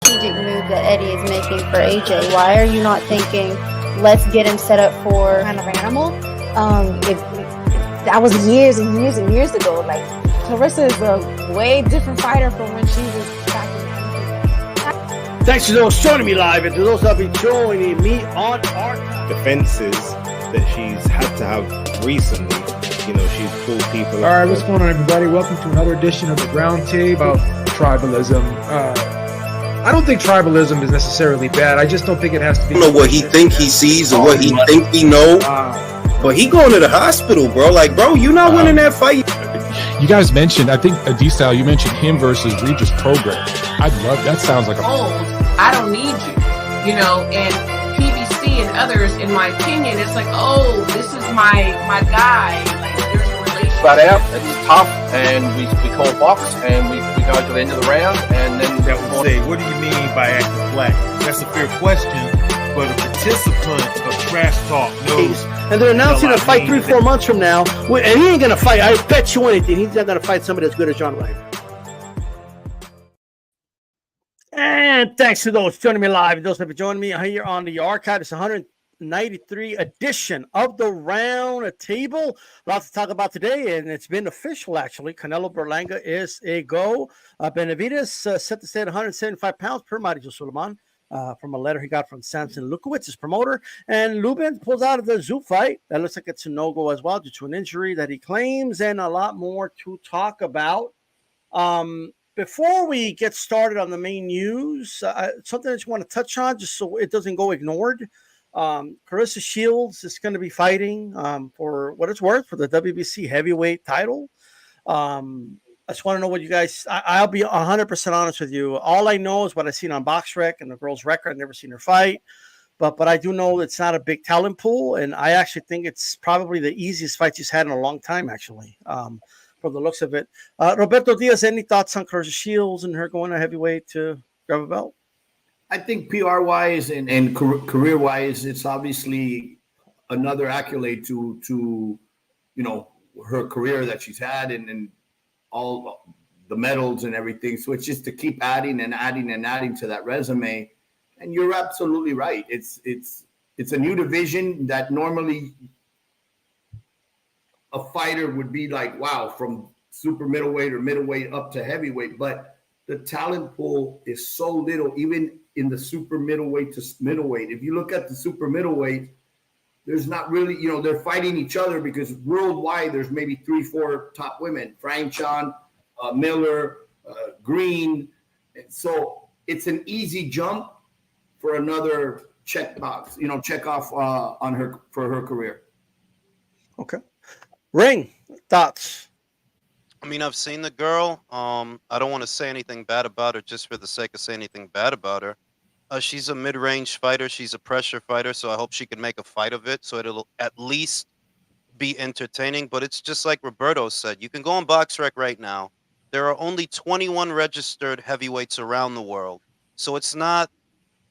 strategic move that Eddie is making for AJ? Why are you not thinking, let's get him set up for kind of animal? If that was years and years and years ago. Like, Clarissa is a way different fighter from when she was back in the Thanks to those joining me live and to those that will be joining me on our defenses that she's had to have recently. You know, she's pulled people. All right, what's going on, everybody? Welcome to another edition of the RoundTable about tribalism. I don't think tribalism is necessarily bad. I just don't think it has to be. I don't know what he think he sees or what he think he know. But he going to the hospital, bro. Like, bro, you not winning that fight. You guys mentioned, I think, D-Style, you mentioned him versus Regis program. I'd love, that sounds like a... I don't need you, you know, and PBC and others, in my opinion, it's like, oh, this is my guy. Like, there's a relationship. Flat out, it's tough, and we call box, and we go to the end of the round, and then... That would say, what do you mean by acting black? That's a fair question, but a participant of trash talk knows... And they're announcing a fight 3-4 months from now. And he ain't going to fight. I bet you anything. He's not going to fight somebody as good as John Wright. And thanks to those joining me live. Those that have been joining me here on the archive. It's 193 edition of the Round Table. Lots to talk about today. And it's been official, actually. Canelo Berlanga is a go. Benavidez set to stay at 175 pounds per Mauricio Suleiman. From a letter he got from Samson Lukowitz, his promoter. And Lubin pulls out of the Tszyu fight. That looks like it's a no-go as well due to an injury that he claims, and a lot more to talk about. Before we get started on the main news, something I just want to touch on just so it doesn't go ignored. Claressa Shields is going to be fighting for what it's worth for the WBC heavyweight title. I just want to know what you guys, I'll be 100% honest with you. All I know is what I've seen on BoxRec and the girl's record. I've never seen her fight, but I do know it's not a big talent pool. And I actually think it's probably the easiest fight she's had in a long time, actually, from the looks of it. Roberto Diaz, any thoughts on Claressa Shields and her going to heavyweight to grab a belt? I think PR-wise and career-wise, it's obviously another accolade to you know, her career that she's had and all the medals and everything. So it's just to keep adding and adding and adding to that resume. And you're absolutely right. It's a new division that normally a fighter would be like, wow, from super middleweight or middleweight up to heavyweight. But the talent pool is so little, even in the super middleweight to middleweight. If you look at the super middleweight, there's not really, you know, they're fighting each other because worldwide there's maybe 3-4 top women, Frank Chan, Miller, Green. So it's an easy jump for another check box, you know, check off on her for her career. Okay. Ring, thoughts? I mean, I've seen the girl. I don't want to say anything bad about her just for the sake of saying anything bad about her. She's a mid-range fighter. She's a pressure fighter, so I hope she can make a fight of it, so it'll at least be entertaining. But it's just like Roberto said. You can go on BoxRec right now. There are only 21 registered heavyweights around the world, so it's not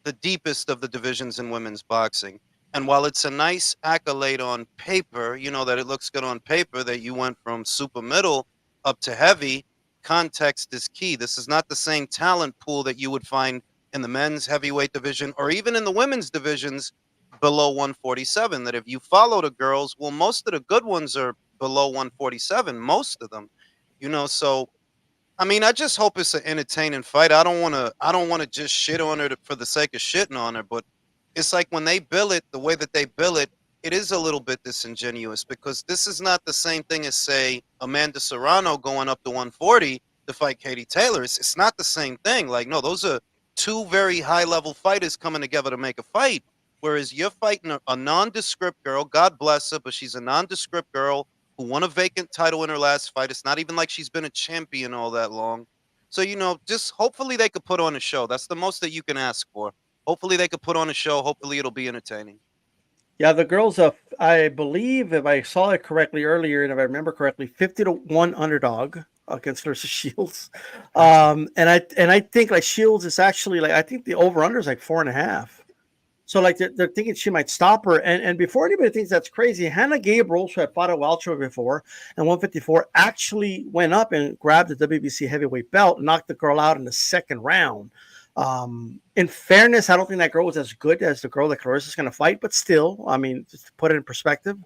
the deepest of the divisions in women's boxing. And while it's a nice accolade on paper, you know, that it looks good on paper, that you went from super middle up to heavy, context is key. This is not the same talent pool that you would find in the men's heavyweight division or even in the women's divisions below 147, that if you follow the girls, well, most of the good ones are below 147, most of them, you know. So I mean, I just hope it's an entertaining fight. I don't want to just shit on her for the sake of shitting on her, but it's like when they bill it the way that they bill it, it is a little bit disingenuous, because this is not the same thing as, say, Amanda Serrano going up to 140 to fight Katie Taylor. It's not the same thing. Like, no, those are two very high-level fighters coming together to make a fight, whereas you're fighting a nondescript girl. God bless her, but she's a nondescript girl who won a vacant title in her last fight. It's not even like she's been a champion all that long. So, you know, just hopefully they could put on a show. That's the most that you can ask for. Hopefully they could put on a show. Hopefully it'll be entertaining. Yeah, the girls, I believe, if I saw it correctly earlier, and if I remember correctly, 50-1 underdog against Claressa Shields. And I think like Shields is actually like, I think the over-under is like 4.5. So like they're thinking she might stop her. And before anybody thinks that's crazy, Hannah Gabriel, who had fought at welterweight before and 154, actually went up and grabbed the WBC heavyweight belt and knocked the girl out in the second round. In fairness, I don't think that girl was as good as the girl that Clarissa's going to fight, but still, I mean, just to put it in perspective.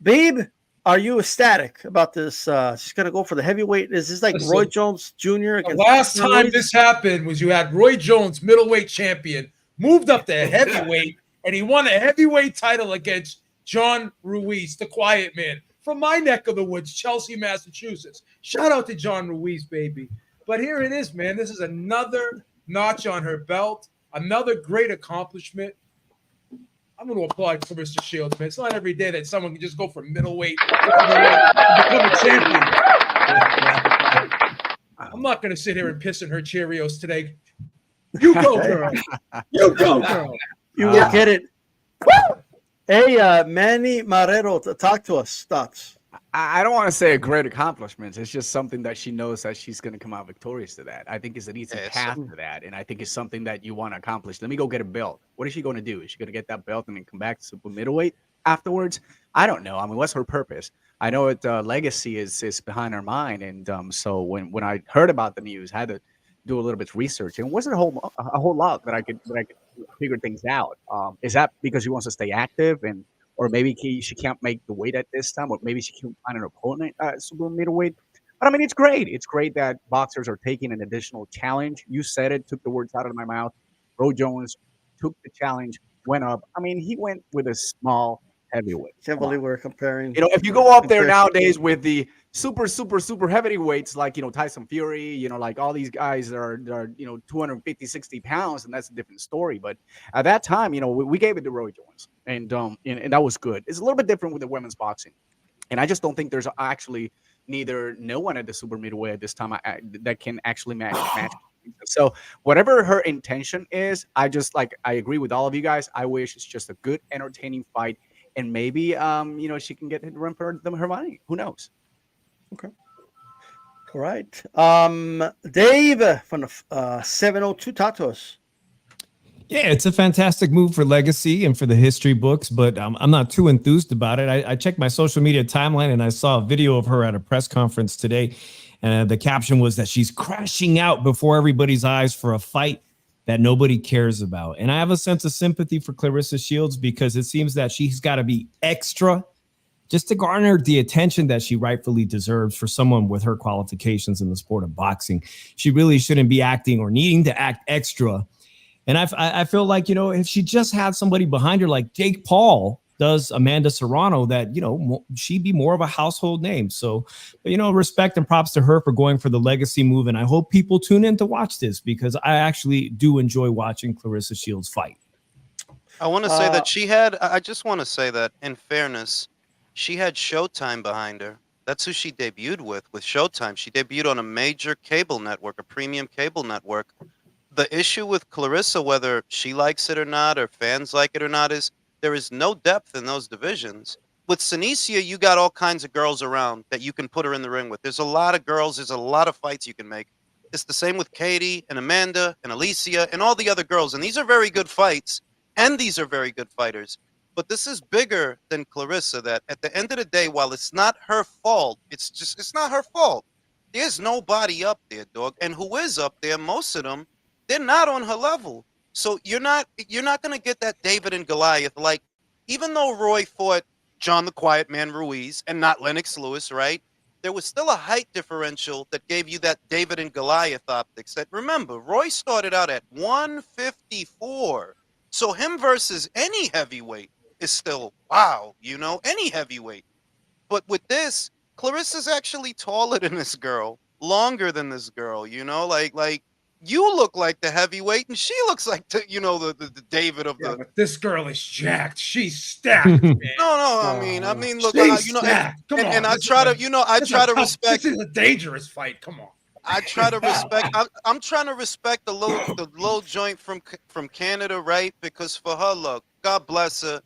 Babe, are you ecstatic about this? She's going to go for the heavyweight. Is this like Listen, Roy Jones Jr. The against last John time Ruiz? this happened was you had Roy Jones, middleweight champion, moved up to heavyweight, and he won a heavyweight title against John Ruiz, the quiet man, from my neck of the woods, Chelsea, Massachusetts. Shout out to John Ruiz, baby. But here it is, man. This is another notch on her belt, another great accomplishment. I'm going to applaud Claressa Shields, man. It's not every day that someone can just go from middleweight to become a champion. I'm not going to sit here and piss in her Cheerios today. You go, girl. You go, girl. You will get it. Hey, Manny Marrero, talk to us. Thoughts? I don't want to say a great accomplishment. It's just something that she knows that she's going to come out victorious to that. I think it's an easy path to that. And I think it's something that you want to accomplish. Let me go get a belt. What is she going to do? Is she going to get that belt and then come back to super middleweight afterwards? I don't know. I mean, what's her purpose? I know it legacy is behind her mind. And so when I heard about the news, I had to do a little bit of research. And it wasn't a whole lot that I could figure things out. Is that because she wants to stay active or maybe she can't make the weight at this time, or maybe she can't find an opponent at super middleweight. But I mean, it's great. It's great that boxers are taking an additional challenge. You said it, took the words out of my mouth. Roy Jones took the challenge, went up. I mean, he went with a small heavyweight. Can't believe we're comparing. You know, if you go up there nowadays with the super heavyweights like, Tyson Fury, like all these guys that are 250, 60 pounds, and that's a different story. But at that time, we gave it to Roy Jones, and that was good. It's a little bit different with the women's boxing. And I just don't think there's actually no one at the super middleweight at this time that can actually match. So whatever her intention is, I agree with all of you guys. I wish it's just a good, entertaining fight. And maybe, she can get her money. Who knows? Okay. All right. Dave from the 702, talk to us. Yeah, it's a fantastic move for legacy and for the history books, but I'm not too enthused about it. I checked my social media timeline and I saw a video of her at a press conference today. And the caption was that she's crashing out before everybody's eyes for a fight that nobody cares about. And I have a sense of sympathy for Claressa Shields because it seems that she's got to be extra just to garner the attention that she rightfully deserves for someone with her qualifications in the sport of boxing. She really shouldn't be acting or needing to act extra. And I feel like, if she just had somebody behind her like Jake Paul does Amanda Serrano, that, she'd be more of a household name. So, respect and props to her for going for the legacy move. And I hope people tune in to watch this because I actually do enjoy watching Claressa Shields fight. I want to say that I just want to say that in fairness, she had Showtime behind her. That's who she debuted with Showtime. She debuted on a major cable network, a premium cable network. The issue with Claressa, whether she likes it or not, or fans like it or not, is there is no depth in those divisions. With Senicia, you got all kinds of girls around that you can put her in the ring with. There's a lot of girls. There's a lot of fights you can make. It's the same with Katie and Amanda and Alicia and all the other girls. And these are very good fights. And these are very good fighters. But this is bigger than Claressa, that at the end of the day, while it's not her fault, it's not her fault. There's nobody up there, dog. And who is up there, most of them, they're not on her level. So you're not going to get that David and Goliath. Like, even though Roy fought John the Quiet Man Ruiz and not Lennox Lewis, right? There was still a height differential that gave you that David and Goliath optics. That, remember, Roy started out at 154. So him versus any heavyweight is still, wow, any heavyweight. But with this, Claressa's actually taller than this girl, longer than this girl, like you look like the heavyweight and she looks like the David of the. But this girl is jacked. She's stacked. Man. No. I mean, look, Come on. And I try to respect. This is a dangerous fight. Come on. I try to respect. I'm trying to respect the little joint from Canada, right? Because for her, look, God bless her.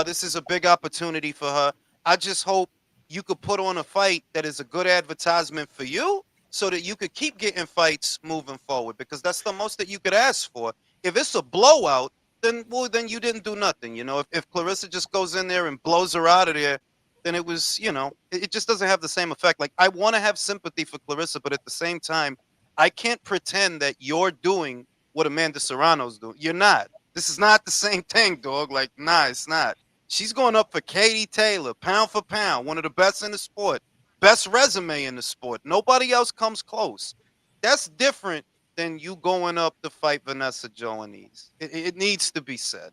This is a big opportunity for her. I just hope you could put on a fight that is a good advertisement for you, so that you could keep getting fights moving forward, because that's the most that you could ask for. If it's a blowout, then you didn't do nothing. If Claressa just goes in there and blows her out of there, then it was, it just doesn't have the same effect. Like, I want to have sympathy for Claressa, but at the same time, I can't pretend that you're doing what Amanda Serrano's doing. You're not. This is not the same thing, dog. Like, nah, it's not. She's going up for Katie Taylor, pound for pound, one of the best in the sport, best resume in the sport. Nobody else comes close. That's different than you going up to fight Vanessa Joanese. It needs to be said.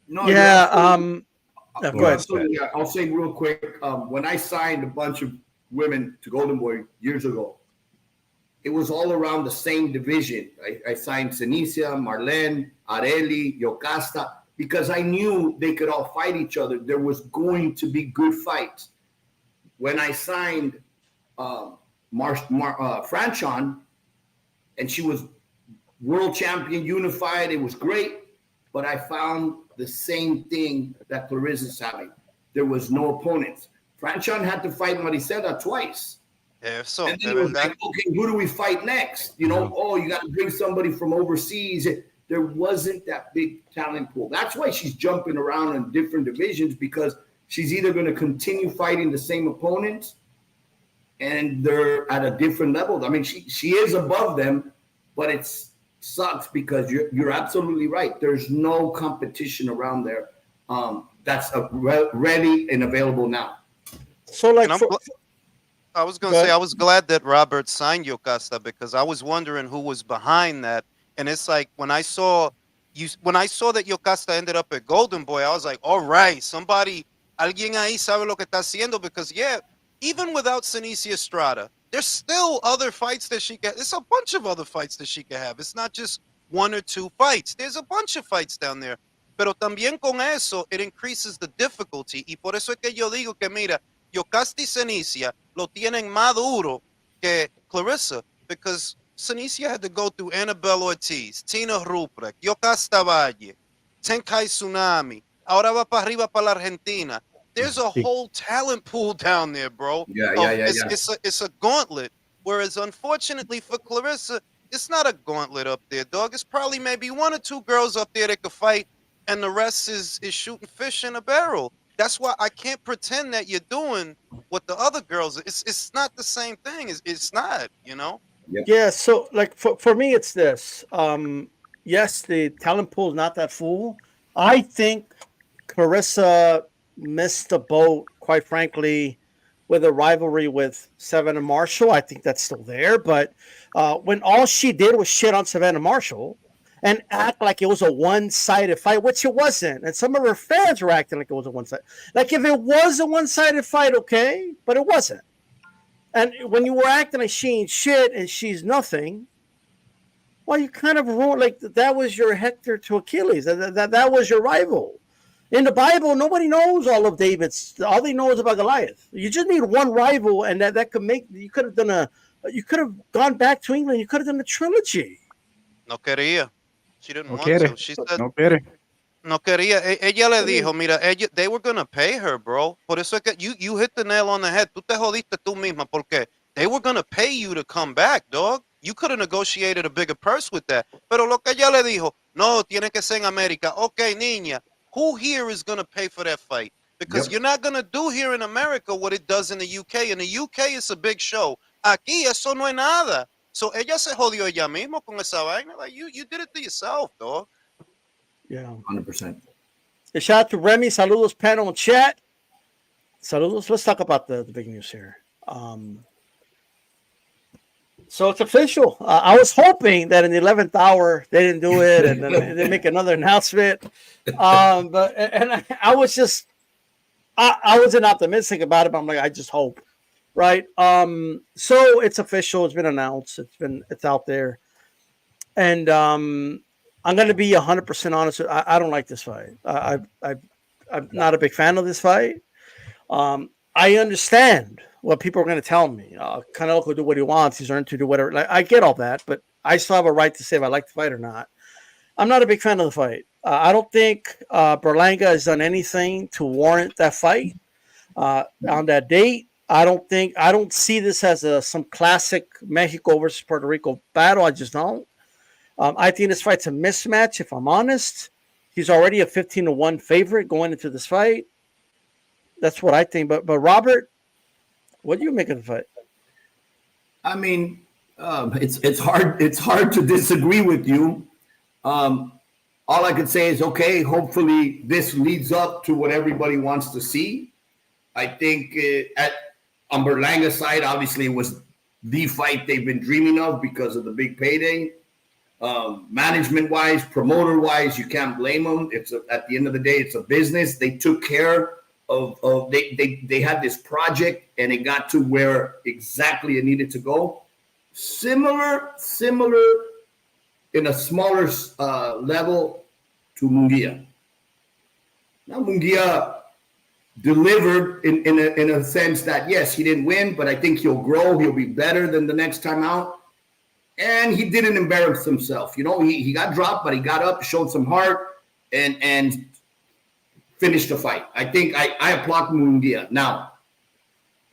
No, Yeah. you're Go ahead. absolutely. I'll say real quick. When I signed a bunch of women to Golden Boy years ago, it was all around the same division. I signed Senicia, Marlene, Areli, Yocasta, because I knew they could all fight each other. There was going to be good fights. When I signed Franchon, and she was world champion, unified, it was great, but I found the same thing that Clarissa's having. There was no opponents. Franchon had to fight Maricela twice. Yeah, so And then it was like, okay, who do we fight next? You know, oh, you got to bring somebody from overseas. There wasn't that big talent pool. That's why she's jumping around in different divisions, because she's either going to continue fighting the same opponents and they're at a different level. I mean, she is above them, but it sucks because you're absolutely right. There's no competition around there that's ready and available now. So, like, I was going to say, I was glad that Robert signed Yocasta because I was wondering who was behind that. And it's like when I saw that Yocasta ended up at Golden Boy, I was like, all right, alguien ahí sabe lo que está haciendo, because even without Senicia Estrada, there's still other fights that she can. There's a bunch of other fights that she can have. It's not just one or two fights. There's a bunch of fights down there. Pero también con eso, it increases the difficulty. Y por eso es que yo digo que, mira, Yocasta y Senicia lo tienen más duro que Clarissa, because Senicia had to go through Annabelle Ortiz, Tina Ruprecht, Yocasta Valle, Tenkai Tsunami. Ahora va para arriba para la Argentina. There's a whole talent pool down there, bro. It's a gauntlet. Whereas, unfortunately for Clarissa, it's not a gauntlet up there, dog. It's probably maybe one or two girls up there that could fight, and the rest is shooting fish in a barrel. That's why I can't pretend that you're doing what the other girls. It's not the same thing. It's not, you know. Yeah. So, like, for me, it's this. Yes, the talent pool is not that full. I think Clarissa missed the boat, quite frankly, with a rivalry with Savannah Marshall. I think that's still there, but when all she did was shit on Savannah Marshall and act like it was a one-sided fight, which it wasn't, and some of her fans were acting like it was a one-sided. Like, if it was a one-sided fight, okay, but it wasn't. And when you were acting like she ain't shit and she's nothing, well, you kind of ruined, like, that was your Hector to Achilles. That was your rival. In the Bible, nobody knows all of David's. All they know is about Goliath. You just need one rival, and that could make. You could have gone back to England. You could have done a trilogy. No quería. She didn't want to. She said no quiere. No quería. Ella le dijo, mira, they were gonna pay her, bro. Por eso es que you hit the nail on the head. Tú te jodiste tú misma, porque they were gonna pay you to come back, dog. You could have negotiated a bigger purse with that. Pero lo que ella le dijo, no, tiene que ser en América. Okay, niña. Who here is going to pay for that fight? Because you're not going to do here in America what it does in the UK. In the UK, it's a big show. Aquí, eso no es nada. So, ella se jodió ella misma con esa vaina. Like, you did it to yourself, dog. Yeah. 100%. Shout out to Remy. Saludos, panel and chat. Saludos. Let's talk about the big news here. So it's official. I was hoping that in the 11th hour they didn't do it, and then they make another announcement. But I was just, I wasn't optimistic about it. But I'm like, I just hope, right? So it's official. It's been announced. It's out there, and I'm going to be 100% honest. I don't like this fight. I'm not a big fan of this fight. I understand what people are going to tell me. Canelo could do what he wants. He's earned to do whatever. Like, I get all that, but I still have a right to say if I like the fight or not. I'm not a big fan of the fight. I don't think Berlanga has done anything to warrant that fight on that date. I don't see this as some classic Mexico versus Puerto Rico battle. I just don't. I think this fight's a mismatch, if I'm honest. He's already a 15-1 favorite going into this fight. That's what I think. But Robert, what do you make of the fight? I mean, it's hard to disagree with you. All I can say is, okay, hopefully this leads up to what everybody wants to see. I think on Berlanga's side, obviously it was the fight they've been dreaming of because of the big payday. Management-wise, promoter-wise, you can't blame them. At the end of the day, it's a business. They took care of they had this project, and it got to where exactly it needed to go. Similar in a smaller level to Munguia. Now Munguia delivered in a sense that, yes, he didn't win, but I think he'll grow. He'll be better than the next time out. And he didn't embarrass himself. You know, he got dropped, but he got up, showed some heart, and finished the fight. I think I applaud Munguia. Now,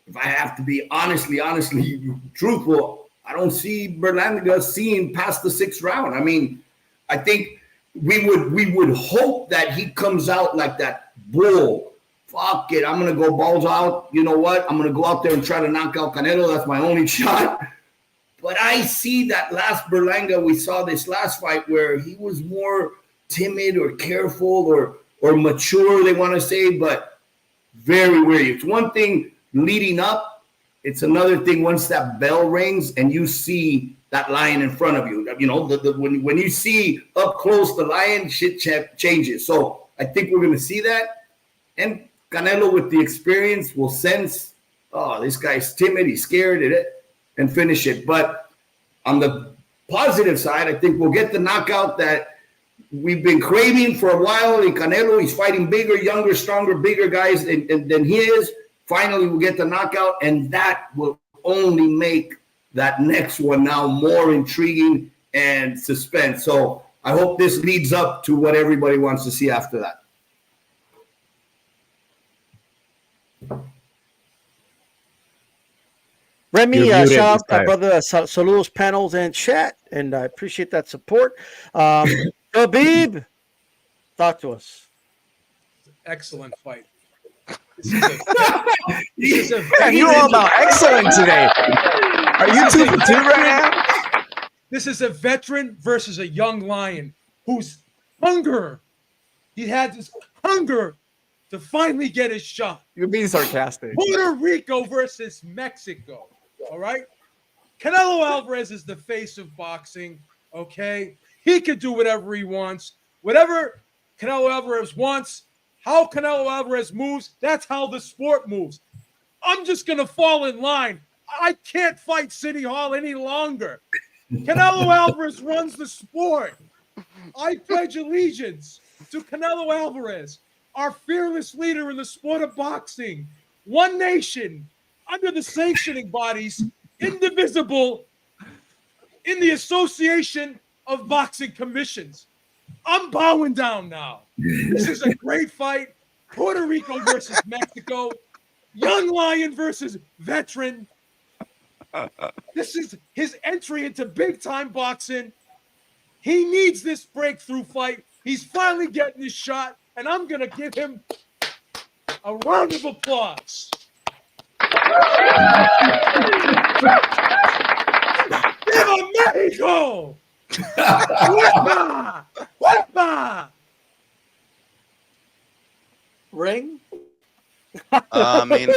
if I have to be honestly truthful, I don't see Berlanga seeing past the 6th round. I mean, I think we would hope that he comes out like that bull. Fuck it, I'm gonna go balls out. You know what? I'm gonna go out there and try to knock out Canelo. That's my only shot. But I see that last Berlanga we saw this last fight where he was more timid or careful or mature, they want to say, but very wary. It's one thing leading up. It's another thing once that bell rings and you see that lion in front of you. You know, when you see up close the lion, shit changes. So I think we're going to see that. And Canelo, with the experience, will sense, oh, this guy's timid, he's scared, and finish it. But on the positive side, I think we'll get the knockout that we've been craving for a while in Canelo. He's fighting bigger, younger, stronger, bigger guys than he is. Finally, we'll get the knockout, and that will only make that next one now more intriguing and suspense. So I hope this leads up to what everybody wants to see after that. Remy, shout out, brother. Saludos, panels, and chat, and I appreciate that support. Habib, talk to us. Excellent fight. You're all about excellent today. Are you 2 for 2 right now? This is a veteran versus a young lion who's hunger. He had this hunger to finally get his shot. You're being sarcastic. Puerto Rico versus Mexico. All right. Canelo Alvarez is the face of boxing. Okay. He can do whatever he wants. Whatever Canelo Alvarez wants, how Canelo Alvarez moves, that's how the sport moves. I'm just going to fall in line. I can't fight City Hall any longer. Canelo Alvarez runs the sport. I pledge allegiance to Canelo Alvarez, our fearless leader in the sport of boxing. One nation, under the sanctioning bodies, indivisible in the Association of Boxing Commissions. I'm bowing down now. This is a great fight. Puerto Rico versus Mexico. Young lion versus veteran. This is his entry into big-time boxing. He needs this breakthrough fight. He's finally getting his shot, and I'm going to give him a round of applause. ¡Viva Mexico! ¡Huepa! ¡Huepa! Ring? I mean,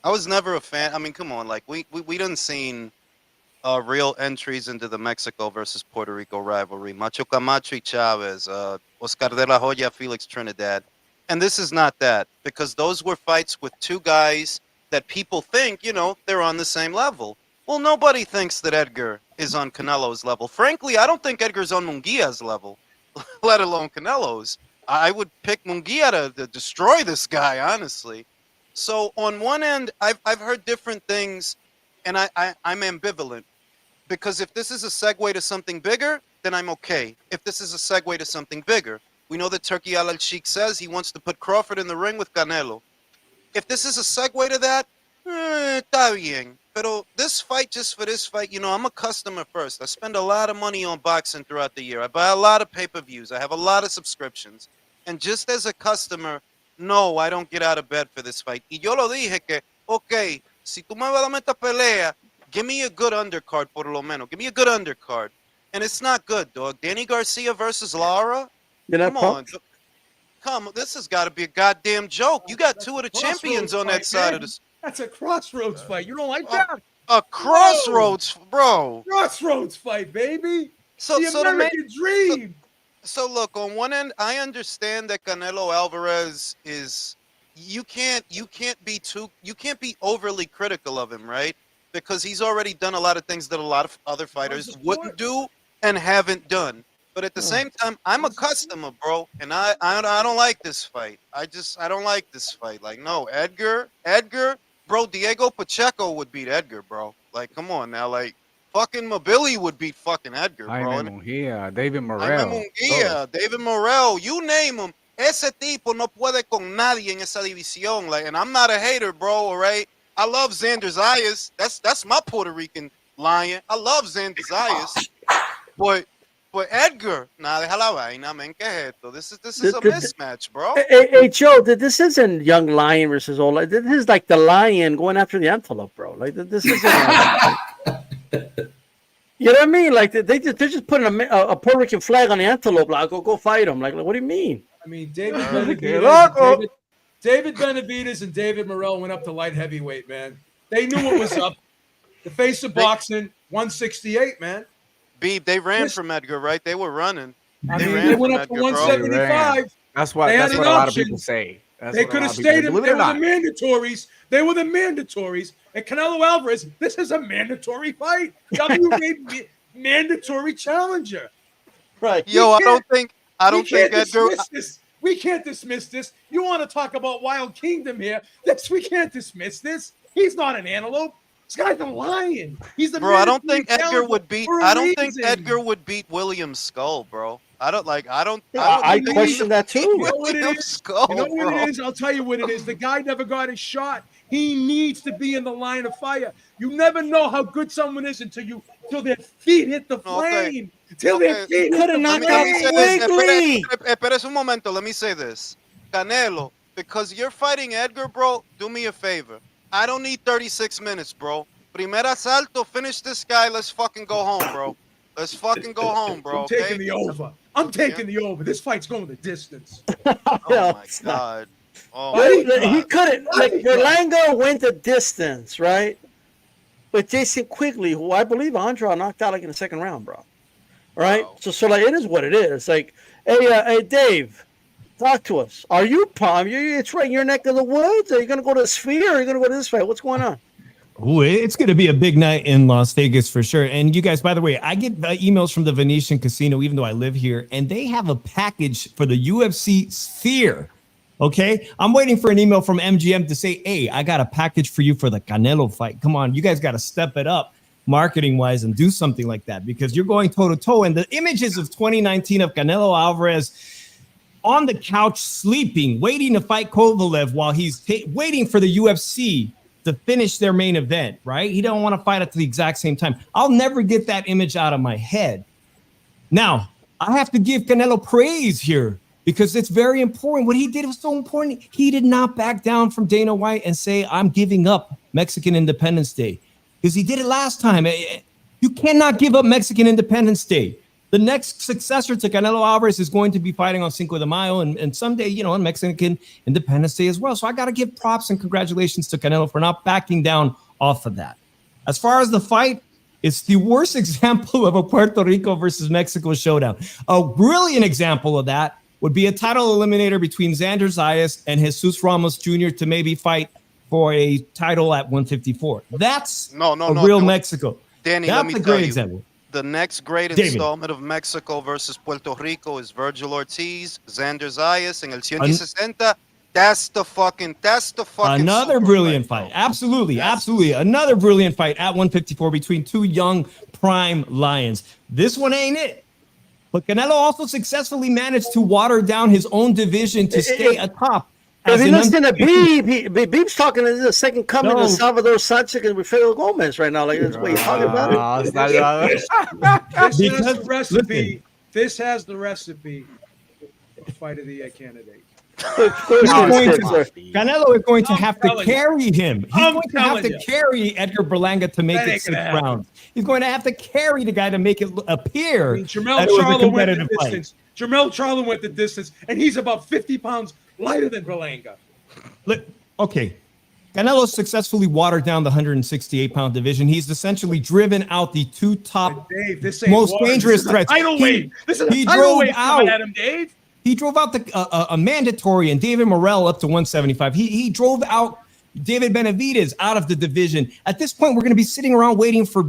I was never a fan. I mean, come on, like we done seen real entries into the Mexico versus Puerto Rico rivalry. Macho Camacho y Chavez, Oscar de la Hoya, Felix Trinidad. And this is not that, because those were fights with two guys that people think, you know, they're on the same level. Well, nobody thinks that Edgar is on Canelo's level. Frankly, I don't think Edgar's on Munguia's level, let alone Canelo's. I would pick Munguia to destroy this guy, honestly. So on one end, I've heard different things, and I'm ambivalent. Because if this is a segue to something bigger, then I'm okay. If this is a segue to something bigger, we know that Turkey Al-Sheikh says he wants to put Crawford in the ring with Canelo. If this is a segue to that, está bien. Pero this fight, just for this fight, you know, I'm a customer first. I spend a lot of money on boxing throughout the year. I buy a lot of pay-per-views. I have a lot of subscriptions. And just as a customer, no, I don't get out of bed for this fight. Y yo lo dije que, okay, si tú me vas a dar esta pelea, give me a good undercard, por lo menos. Give me a good undercard. and it's not good, dog. Danny Garcia versus Lara. You're not Come on. Come on, this has got to be a goddamn joke. You got two of the champions on that side of this. That's a crossroads fight. You don't like that? A crossroads, bro. Crossroads fight, baby. So the American dream. So look, on one end, I understand that Canelo Alvarez is you can't be overly critical of him, right? Because he's already done a lot of things that a lot of other fighters wouldn't do and haven't done. But at the same time, I'm a customer, bro, and I don't like this fight. I don't like this fight. Like, no, Edgar, bro, Diego Pacheco would beat Edgar, bro. Like, come on now, like, fucking Mobili would beat fucking Edgar, bro. Jaime Munguia, David Morrell. Jaime Munguia, David Morrell, you name him. Ese tipo no puede con nadie en esa división. Like, and I'm not a hater, bro, all right? I love Xander Zayas. That's my Puerto Rican lion. I love Xander Zayas. But Edgar, nah, deja la vaina, man, ¿qué es esto? This is a mismatch, bro. Hey, Joe, this isn't young lion versus old lion. This is like the lion going after the antelope, bro. Like, this isn't. You know what I mean? Like, they're just putting a Puerto Rican flag on the antelope. Like, go fight him. Like, what do you mean? I mean, David Benavidez and David Morrell went up to light heavyweight, man. They knew what was up. The face of boxing, 168, man. Beeb, they ran from Edgar, right? They were running. They went up to 175. That's what a lot of people say. They could have stayed in. They were the mandatories. They were the mandatories. And Canelo Alvarez, this is a mandatory fight. WBA mandatory challenger. Right. Yo, I don't think Edgar. We can't dismiss this. You want to talk about Wild Kingdom here? We can't dismiss this. He's not an antelope. This guy's a lion. He's the bro. I don't think Edgar would beat. I don't think Edgar would beat William Skull, bro. I question that too. You know what it is? It is? I'll tell you what it is. The guy never got his shot. He needs to be in the line of fire. You never know how good someone is until their feet hit the flame. Till their feet hit the flame. Espera un momento. Let me say this, Canelo, because you're fighting Edgar, bro. Do me a favor. I don't need 36 minutes, bro. Primer asalto, finish this guy. Let's fucking go home, bro. Let's fucking go home, bro. I'm taking the over. I'm taking the over. This fight's going the distance. Oh my god. He couldn't. Like, Berlanga went the distance, right? But Jason Quigley, who I believe Andrade knocked out like in the second round, bro. Right? Wow. So like it is what it is. Like, hey, Dave. Talk to us. Are you pumped? It's right in your neck of the woods. Are you going to go to the Sphere? Or are you going to go to this fight? What's going on? Oh, it's going to be a big night in Las Vegas for sure. And you guys, by the way, I get emails from the Venetian Casino, even though I live here, and they have a package for the UFC Sphere. Okay, I'm waiting for an email from MGM to say, hey, I got a package for you for the Canelo fight. Come on, you guys got to step it up marketing wise and do something like that, because you're going toe to toe. And the images of 2019 of Canelo Alvarez on the couch sleeping, waiting to fight Kovalev while he's waiting for the UFC to finish their main event, right? He don't want to fight at the exact same time. I'll never get that image out of my head. Now, I have to give Canelo praise here because it's very important. What he did was so important. He did not back down from Dana White and say, I'm giving up Mexican Independence Day, because he did it last time. You cannot give up Mexican Independence Day. The next successor to Canelo Alvarez is going to be fighting on Cinco de Mayo and someday, on Mexican Independence Day as well. So I got to give props and congratulations to Canelo for not backing down off of that. As far as the fight, it's the worst example of a Puerto Rico versus Mexico showdown. A brilliant example of that would be a title eliminator between Xander Zayas and Jesus Ramos Jr. to maybe fight for a title at 154. That's real Mexico. Danny, that's let me a tell great you. example. The next great installment of Mexico versus Puerto Rico is Virgil Ortiz, Xander Zayas, and El 160. That's the fucking another brilliant fight. Absolutely. Another brilliant fight at 154 between two young prime lions. This one ain't it. But Canelo also successfully managed to water down his own division to stay atop. If you listen to Beeb's talking to the second coming of Salvador Sanchez and Rafael Gomez right now. Like, that's what he's talking about. This has the recipe. This has the recipe for fight of the year candidate. Canelo is going to have to telling carry him. He's I'm going to have telling to you. carry Edgar Berlanga to make That it ain't 6 gonna happen. rounds. He's going to have to carry the guy to make it appear Jermell that it was a Charlo went the competitive fight. distance. Jermell Charlo went the distance, and he's about 50 pounds lighter than Berlanga. Look, okay. Canelo successfully watered down the 168-pound division. He's essentially driven out the 2 top Dave, this ain't most water. dangerous This is a threats. tidal wave. This is a he tidal drove wave coming out. at him, Dave. He drove out a mandatory and David Morrell up to 175. He drove out David Benavidez out of the division. At this point, we're going to be sitting around waiting for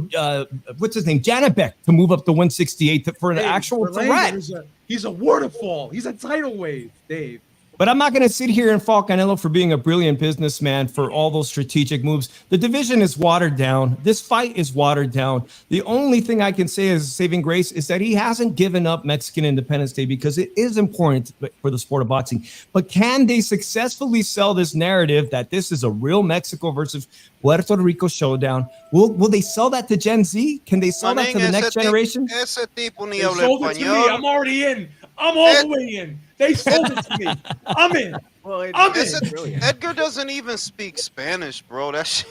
what's his name, Janibek, to move up to 168 for an actual Berlanga threat. He's a waterfall. He's a tidal wave, Dave. But I'm not going to sit here and fault Canelo for being a brilliant businessman for all those strategic moves. The division is watered down. This fight is watered down. The only thing I can say as a saving grace is that he hasn't given up Mexican Independence Day because it is important for the sport of boxing. But can they successfully sell this narrative that this is a real Mexico versus Puerto Rico showdown? Will they sell that to Gen Z? Can they sell that to the next generation? Ese tipo ni They habla sold it to me. español. I'm already in. I'm all the way in. They sold it to me. I'm in. I'm in. Edgar doesn't even speak Spanish, bro. That shit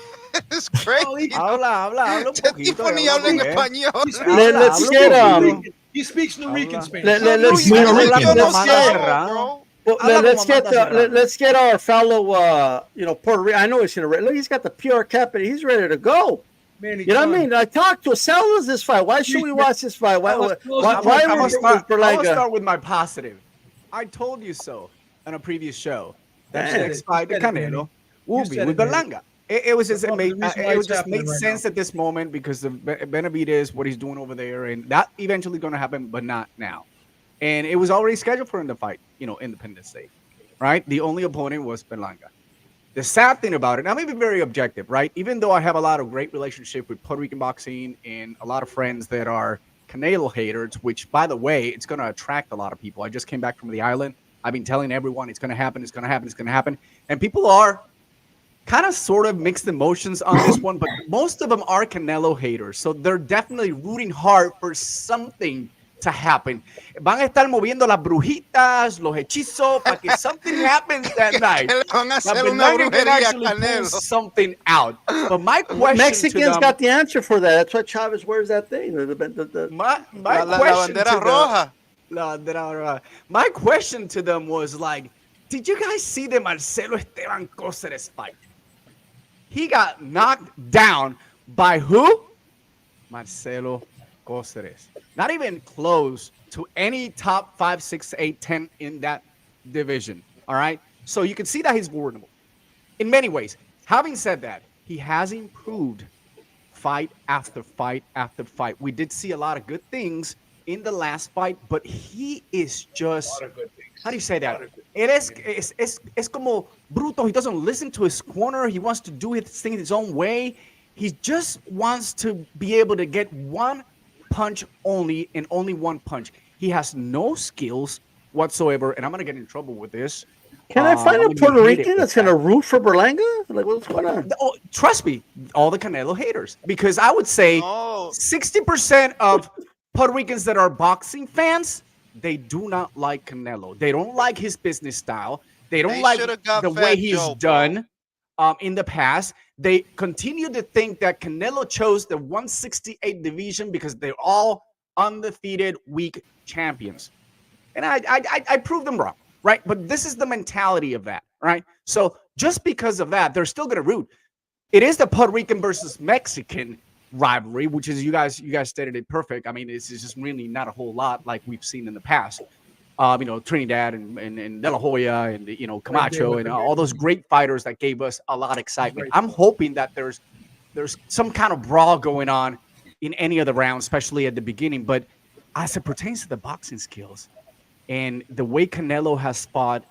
is crazy. Habla un Ese tipo ni habla en español. Let's get He speaks Norican Spanish. Let's get our fellow Puerto Rico. I know he's in a look. He's got the PR cap and he's ready to go. Man, you know what I mean? I talked to us. Sell us this fight. Why should we watch this fight? Why I'm would gonna start Berlanga? with my positive. I told you so on a previous show. That Man. next fight, the Canelo, will be with Berlanga. It was just made sense at this moment because of Benavidez, what he's doing over there, and that eventually going to happen, but not now. And it was already scheduled for him to fight, Independence Day, right? The only opponent was Berlanga. The sad thing about it, I'm even very objective, right? Even though I have a lot of great relationship with Puerto Rican boxing and a lot of friends that are Canelo haters, which, by the way, it's going to attract a lot of people. I just came back from the island. I've been telling everyone it's going to happen, it's going to happen, it's going to happen. And people are kind of sort of mixed emotions on this one, but most of them are Canelo haters. So they're definitely rooting hard for something to happen. Van a estar moviendo las brujitas, los hechizos, para que something happens that night. Berlanga can actually pull something out. But my question Mexicans to them, got the answer for that. That's why Chavez wears that thing. My question to them was like, did you guys see the Marcelo Esteban Cáceres fight? He got knocked down by who? Marcelo Cáceres. Not even close to any top 5, 6, 8, 10 in that division. All right. So you can see that he's vulnerable in many ways. Having said that, he has improved fight after fight after fight. We did see a lot of good things in the last fight, but he is just, how do you say that? Es como bruto. He doesn't listen to his corner. He wants to do his thing his own way. He just wants to be able to get one punch only and only one punch. He has no skills whatsoever, and I'm gonna get in trouble with this. Can I find a Puerto Rican that's gonna root for Berlanga? Like, what's going on? Oh, trust me, all the Canelo haters, because I would say 60% of Puerto Ricans that are boxing fans, they do not like Canelo. They don't like his business style. They don't like the way he's done in the past. They continue to think that Canelo chose the 168 division because they're all undefeated, weak champions. And I proved them wrong, right? But this is the mentality of that, right? So just because of that, they're still going to root. It is the Puerto Rican versus Mexican rivalry, which is you guys stated it perfect. I mean, it's just really not a whole lot like we've seen in the past. Trinidad and De La Hoya and Camacho and all those great fighters that gave us a lot of excitement. I'm hoping that there's some kind of brawl going on in any of the rounds, especially at the beginning. But as it pertains to the boxing skills and the way Canelo has fought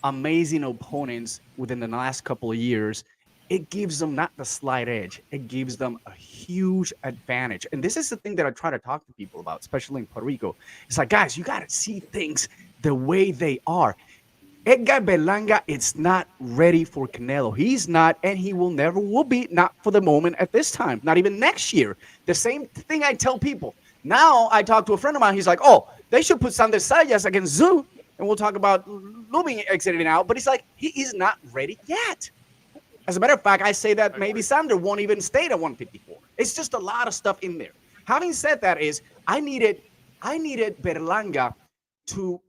amazing opponents within the last couple of years, it gives them not the slight edge. It gives them a huge advantage. And this is the thing that I try to talk to people about, especially in Puerto Rico. It's like, guys, you got to see things the way they are. Edgar Berlanga is not ready for Canelo. He's not, and he will never will be, not for the moment at this time, not even next year. The same thing I tell people. Now I talk to a friend of mine. He's like, oh, they should put Sander Sayas against Tszyu. and we'll talk about Lubin exiting out, but it's like he is not ready yet. As a matter of fact, I say that maybe Sander won't even stay at 154. It's just a lot of stuff in there. Having said that, I needed Berlanga to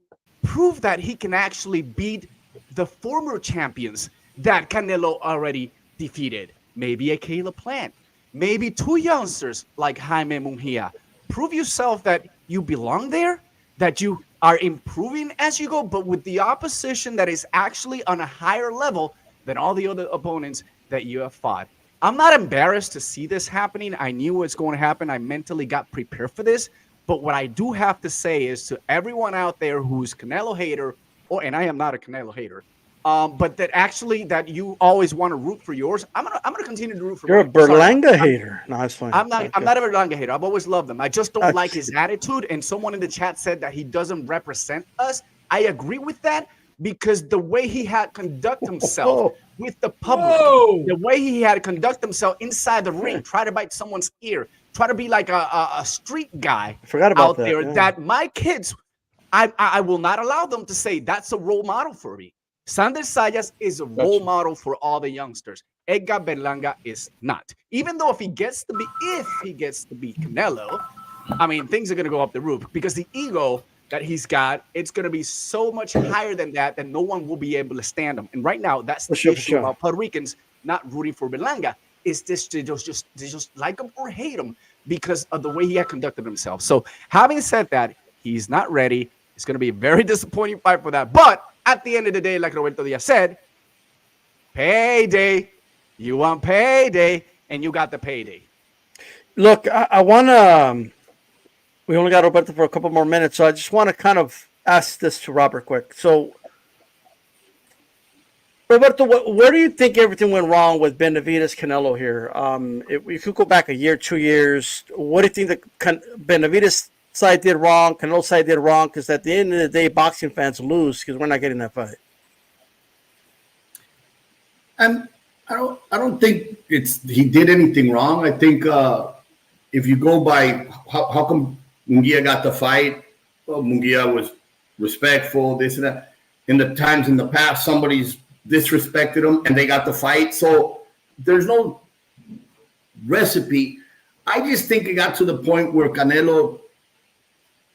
prove that he can actually beat the former champions that Canelo already defeated. Maybe a Caleb Plant, maybe two youngsters like Jaime Munguia. Prove yourself that you belong there, that you are improving as you go, but with the opposition that is actually on a higher level than all the other opponents that you have fought. I'm not embarrassed to see this happening. I knew what's going to happen. I mentally got prepared for this. But what I do have to say is to everyone out there who's Canelo hater, and I am not a Canelo hater, but that you always want to root for yours. I'm gonna continue to root for. You're a Berlanga hater. No, it's fine. I'm not a Berlanga hater. I've always loved them. I just don't like his attitude. And someone in the chat said that he doesn't represent us. I agree with that because the way he had conduct himself with the public, the way he had to conduct himself inside the ring, try to bite someone's ear, try to be like a street guy out there. Yeah. That my kids, I will not allow them to say that's a role model for me. Sander Sayas is a role model for all the youngsters. Edgar Berlanga is not. Even though if he gets to be Canelo, I mean, things are going to go up the roof because the ego that he's got, it's going to be so much higher than that no one will be able to stand him. And right now, that's the issue about Puerto Ricans not rooting for Berlanga. Is this they just like him or hate him because of the way he had conducted himself. So having said that, he's not ready. It's going to be a very disappointing fight for that. But at the end of the day, like Roberto Diaz said, payday. You want payday, and you got the payday. Look, I want to. We only got Roberto for a couple more minutes, so I just want to kind of ask this to Robert quick. So, Roberto, where do you think everything went wrong with Benavidez Canelo here? If you could go back a year, 2 years, what do you think the Benavidez side did wrong, Canelo side did wrong? Because at the end of the day, boxing fans lose because we're not getting that fight. I don't think he did anything wrong. I think if you go by how come Munguia got the fight, well, Munguia was respectful, this and that. In the times in the past, somebody's disrespected him and they got the fight. So there's no recipe. I just think it got to the point where Canelo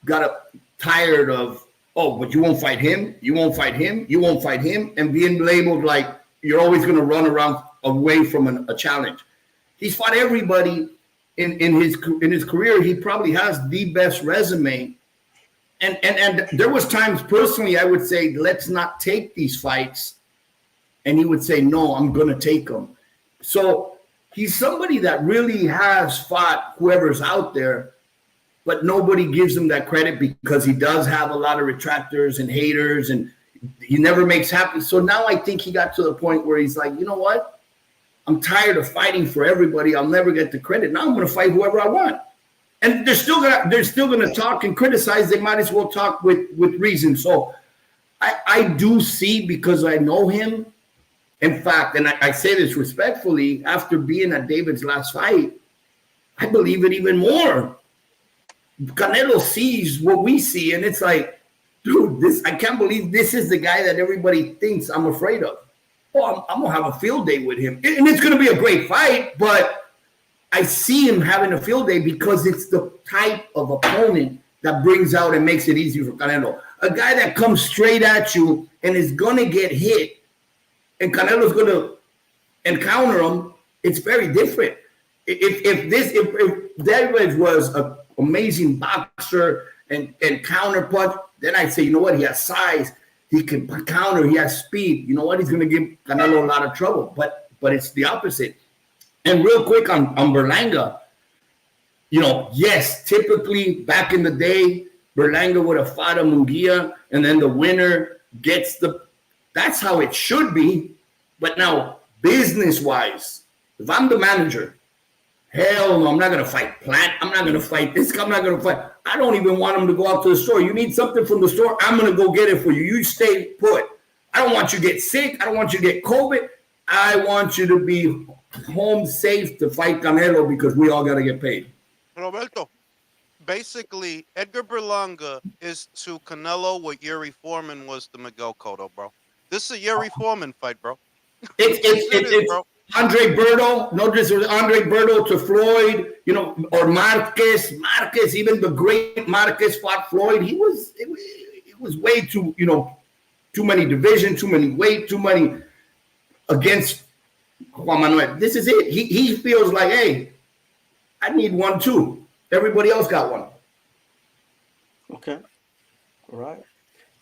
got tired of, but you won't fight him, you won't fight him, you won't fight him, and being labeled like you're always going to run around away from a challenge. He's fought everybody in his career. He probably has the best resume. And there was times personally I would say, let's not take these fights. And he would say, no, I'm going to take them. So he's somebody that really has fought whoever's out there, but nobody gives him that credit because he does have a lot of retractors and haters and he never makes happen. So now I think he got to the point where he's like, you know what? I'm tired of fighting for everybody. I'll never get the credit. Now I'm going to fight whoever I want. And they're still gonna talk and criticize. They might as well talk with reason. So I do see, because I know him. In fact, and I say this respectfully, after being at David's last fight, I believe it even more. Canelo sees what we see, and it's like, dude, I can't believe this is the guy that everybody thinks I'm afraid of. Oh, I'm going to have a field day with him. And it's going to be a great fight, but I see him having a field day because it's the type of opponent that brings out and makes it easy for Canelo. A guy that comes straight at you and is going to get hit, and Canelo's going to encounter him, it's very different. If David was an amazing boxer and counter punch, then I'd say, you know what, he has size. He can counter. He has speed. You know what? He's going to give Canelo a lot of trouble. But it's the opposite. And real quick on Berlanga, yes, typically back in the day, Berlanga would have fought a Munguia, and then the winner gets that's how it should be. But now, business-wise, if I'm the manager, hell no, I'm not going to fight Plant. I'm not going to fight this guy. I'm not going to fight. I don't even want him to go out to the store. You need something from the store, I'm going to go get it for you. You stay put. I don't want you to get sick. I don't want you to get COVID. I want you to be home safe to fight Canelo because we all got to get paid. Roberto, basically Edgar Berlanga is to Canelo what Yuri Foreman was to Miguel Cotto, bro. This is a Yuri Foreman fight, bro. It's Andre Berto, no disrespect, Andre Berto to Floyd, or Marquez, even the great Marquez fought Floyd. It was way too, too many division, too many weight, too many against Juan Manuel. This is it. He feels like, hey, I need one too. Everybody else got one. Okay. All right.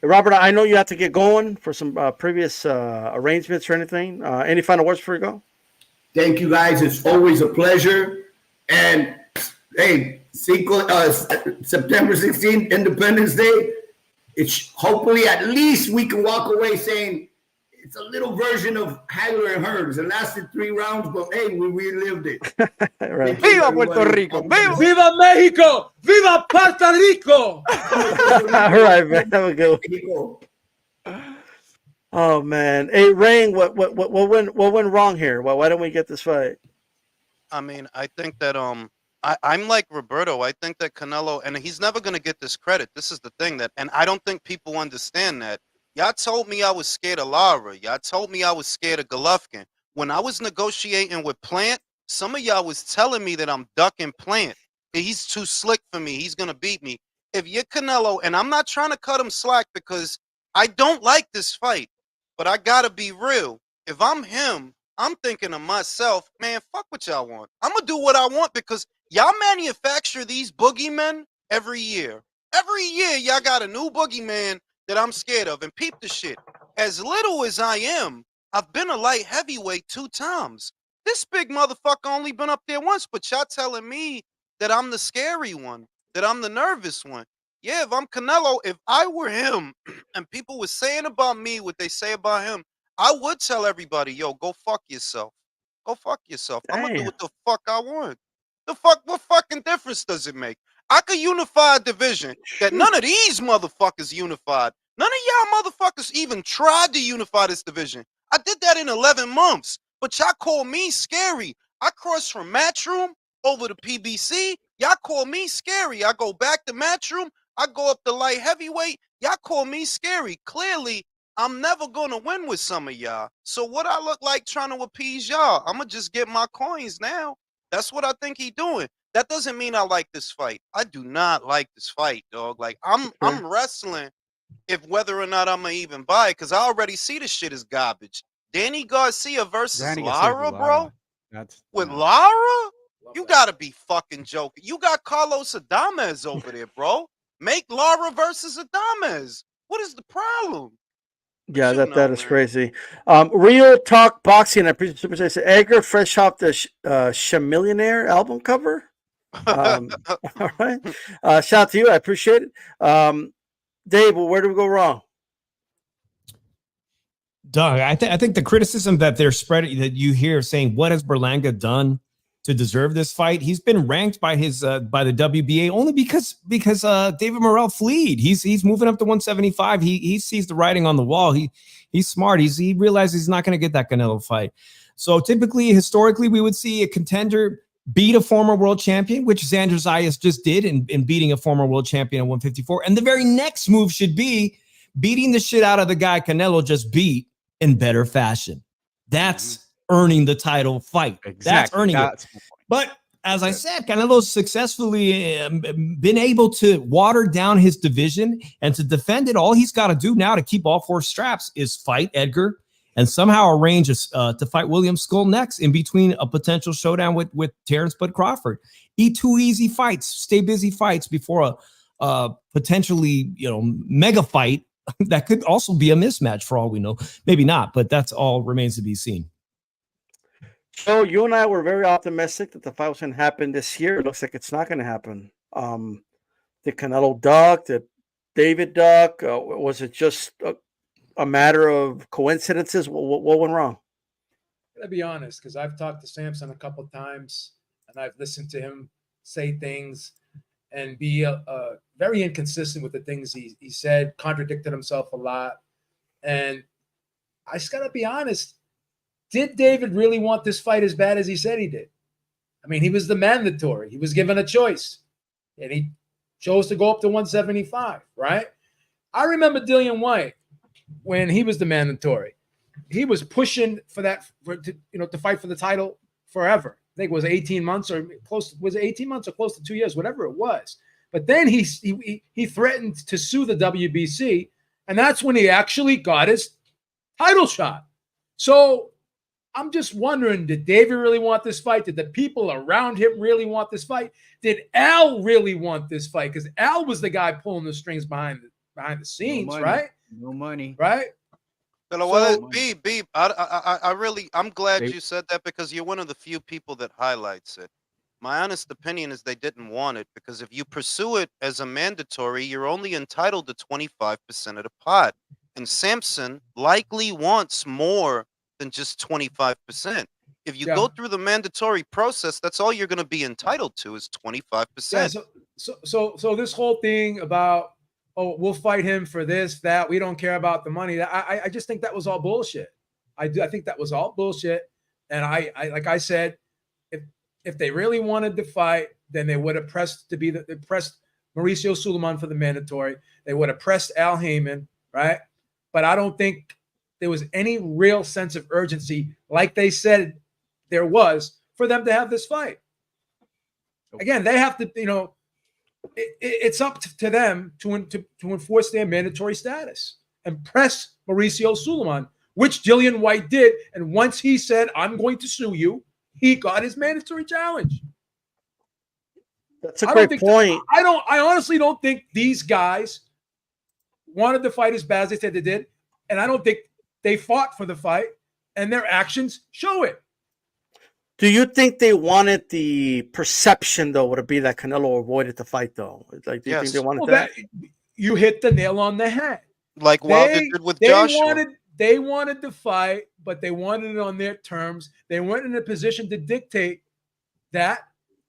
Hey, Robert, I know you have to get going for some previous arrangements or anything. Any final words before you go? Thank you, guys. It's always a pleasure. And hey, September 16th, Independence Day. It's hopefully at least we can walk away saying it's a little version of Hagler and Hearns. It lasted 3 rounds, but hey, we relived it. Right. Viva Puerto Rico! Viva Mexico! Viva Puerto Rico! All right, man. Have a good one. Oh man. Hey, Rain, what went wrong here? Why don't we get this fight? I mean, I think that I'm like Roberto. I think that Canelo, and he's never gonna get this credit. This is the thing and I don't think people understand that. Y'all told me I was scared of Lara. Y'all told me I was scared of Golovkin. When I was negotiating with Plant, some of y'all was telling me that I'm ducking Plant. He's too slick for me. He's gonna beat me. If you're Canelo, and I'm not trying to cut him slack because I don't like this fight, but I gotta be real. If I'm him, I'm thinking to myself, man, fuck what y'all want. I'm gonna do what I want because y'all manufacture these boogeymen every year. Every year, y'all got a new boogeyman that I'm scared of. And peep the shit. As little as I am, I've been a light heavyweight 2 times. This big motherfucker only been up there once, but y'all telling me that I'm the scary one, that I'm the nervous one. Yeah, if I'm Canelo, if I were him and people were saying about me what they say about him, I would tell everybody, yo, go fuck yourself. Go fuck yourself. I'm gonna do what the fuck I want. What fucking difference does it make? I could unify a division that none of these motherfuckers unified. None of y'all motherfuckers even tried to unify this division. I did that in 11 months, but y'all call me scary. I crossed from Matchroom over to PBC. Y'all call me scary. I go back to Matchroom. I go up to light heavyweight. Y'all call me scary. Clearly, I'm never going to win with some of y'all. So what I look like trying to appease y'all? I'm going to just get my coins now. That's what I think he doing. That doesn't mean I like this fight. I do not like this fight, dog. Like I'm wrestling if whether or not I'm gonna even buy it because I already see this shit is garbage. Danny Garcia versus Lara, bro. With Lara, you gotta be fucking joking. You got Carlos Adames over there, bro. Make Lara versus Adames. What is the problem? Yeah, that is crazy. Real Talk Boxing. I appreciate Super Chat. Edgar, fresh off the Chamillionaire album cover. All right. Shout out to you. I appreciate it. Dave, where do we go wrong? Doug, I think the criticism that they're spreading, that you hear saying, what has Berlanga done to deserve this fight? He's been ranked by his by the WBA only because David Morrell fleed. He's moving up to 175. He sees the writing on the wall. He's smart. He realizes he's not going to get that Canelo fight. So typically, historically, we would see a contender beat a former world champion, which Xander Zayas just did in beating a former world champion at 154. And the very next move should be beating the shit out of the guy Canelo just beat in better fashion. That's earning the title fight. Exactly. That's earning it. But as I said, Canelo's successfully been able to water down his division and to defend it. All he's got to do now to keep all 4 straps is fight Edgar and somehow arrange to fight William Skull next in between a potential showdown with Terrence Bud Crawford. Eat 2 easy fights, stay busy fights before a potentially mega fight that could also be a mismatch for all we know. Maybe not, but that's all remains to be seen. So you and I were very optimistic that the fight was going to happen this year. It looks like it's not going to happen. Did Canelo duck? Did David duck? Was it just a matter of coincidences? What went wrong? I'm gonna be honest, because I've talked to Samson a couple times, and I've listened to him say things and be very inconsistent with the things he said, contradicted himself a lot. And I just gotta be honest. Did David really want this fight as bad as he said he did? I mean, he was the mandatory. He was given a choice, and he chose to go up to 175, right? I remember Dillian White when he was the mandatory. He was pushing for that, to fight for the title forever. I think it was 18 months or close. Was it 18 months or close to 2 years, whatever it was. But then he threatened to sue the WBC, and that's when he actually got his title shot. So I'm just wondering, did David really want this fight? Did the people around him really want this fight? Did Al really want this fight? Because Al was the guy pulling the strings behind the scenes, right? No money. Right? So, I'm glad you said that, because you're one of the few people that highlights it. My honest opinion is they didn't want it, because if you pursue it as a mandatory, you're only entitled to 25% of the pot. And Samson likely wants more than just 25%. If you go through the mandatory process, that's all you're going to be entitled to is 25%. Yeah, so this whole thing about, oh, we'll fight him for this, that, we don't care about the money. I just think that was all bullshit. I think that was all bullshit. And I like I said, if they really wanted to fight, then they would have pressed Mauricio Suleiman for the mandatory. They would have pressed Al Heyman, right? But I don't think there was any real sense of urgency, like they said there was, for them to have this fight. Again, they have to, it's up to them to enforce their mandatory status and press Mauricio Suleiman, which Dillian White did. And once he said, "I'm going to sue you," he got his mandatory challenge. That's a great point. I honestly don't think these guys wanted the fight as bad as they said they did. And I don't think they fought for the fight, and their actions show it. Do you think they wanted the perception, though, to be that Canelo avoided the fight, though? Like, do you think they wanted that? You hit the nail on the head. Like Wilder did with Joshua. They wanted the fight, but they wanted it on their terms. They weren't in a position to dictate that,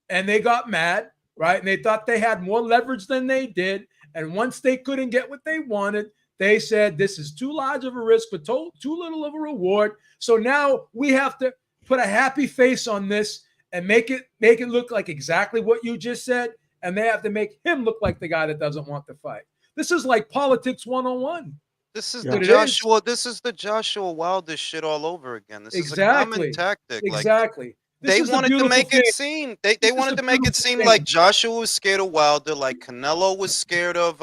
and they got mad, right? And they thought they had more leverage than they did. And once they couldn't get what they wanted, they said, this is too large of a risk for too little of a reward. So now we have to put a happy face on this and make it look like exactly what you just said. And they have to make him look like the guy that doesn't want the fight. This is like politics 101. This is This is the Joshua Wilder shit all over again. This is a common tactic. Exactly. They wanted to make it seem wanted to make it seem like Joshua was scared of Wilder, like Canelo was scared of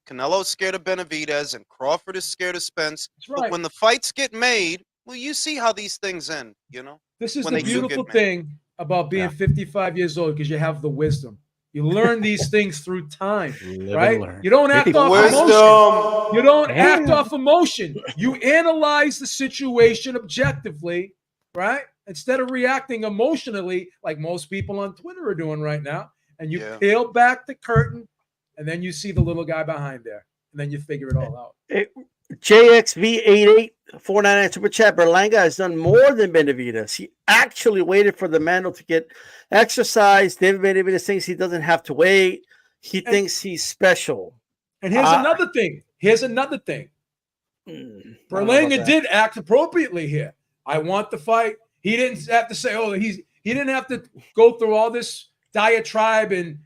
Canelo's scared of Benavidez, and Crawford is scared of Spence. Right. But when the fights get made, well, you see how these things end, This is the beautiful thing about being 55 years old, because you have the wisdom. You learn these things through time, right? You don't act off emotion. You don't act off emotion. You analyze the situation objectively, right? Instead of reacting emotionally like most people on Twitter are doing right now. And you peel back the curtain, and then you see the little guy behind there. And then you figure it all out. JXV8849 Super Chat. Berlanga has done more than Benavidez. He actually waited for the Mando to get exercise. David Benavidez thinks he doesn't have to wait. He thinks he's special. And here's another thing. Berlanga did act appropriately here. I want the fight. He didn't have to say, he didn't have to go through all this diatribe and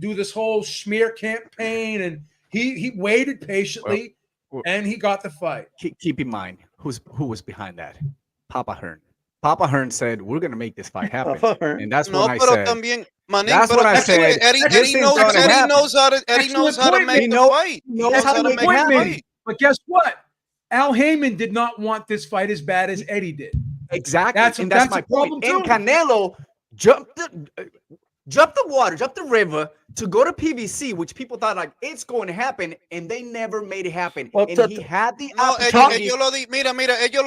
do this whole smear campaign. And he waited patiently. And he got the fight. Keep in mind who was behind that. Papa Hearn. Papa Hearn said, "We're going to make this fight happen," and that's what I said. That's what I said. Eddie knows how to make the fight. He knows how to make it happen. But guess what? Al Heyman did not want this fight as bad as Eddie did. Exactly, that's my point. And Canelo jumped the water, jumped the river to go to PBC, which people thought like it's going to happen, and they never made it happen. Well, and he had the opportunity. Ellos lo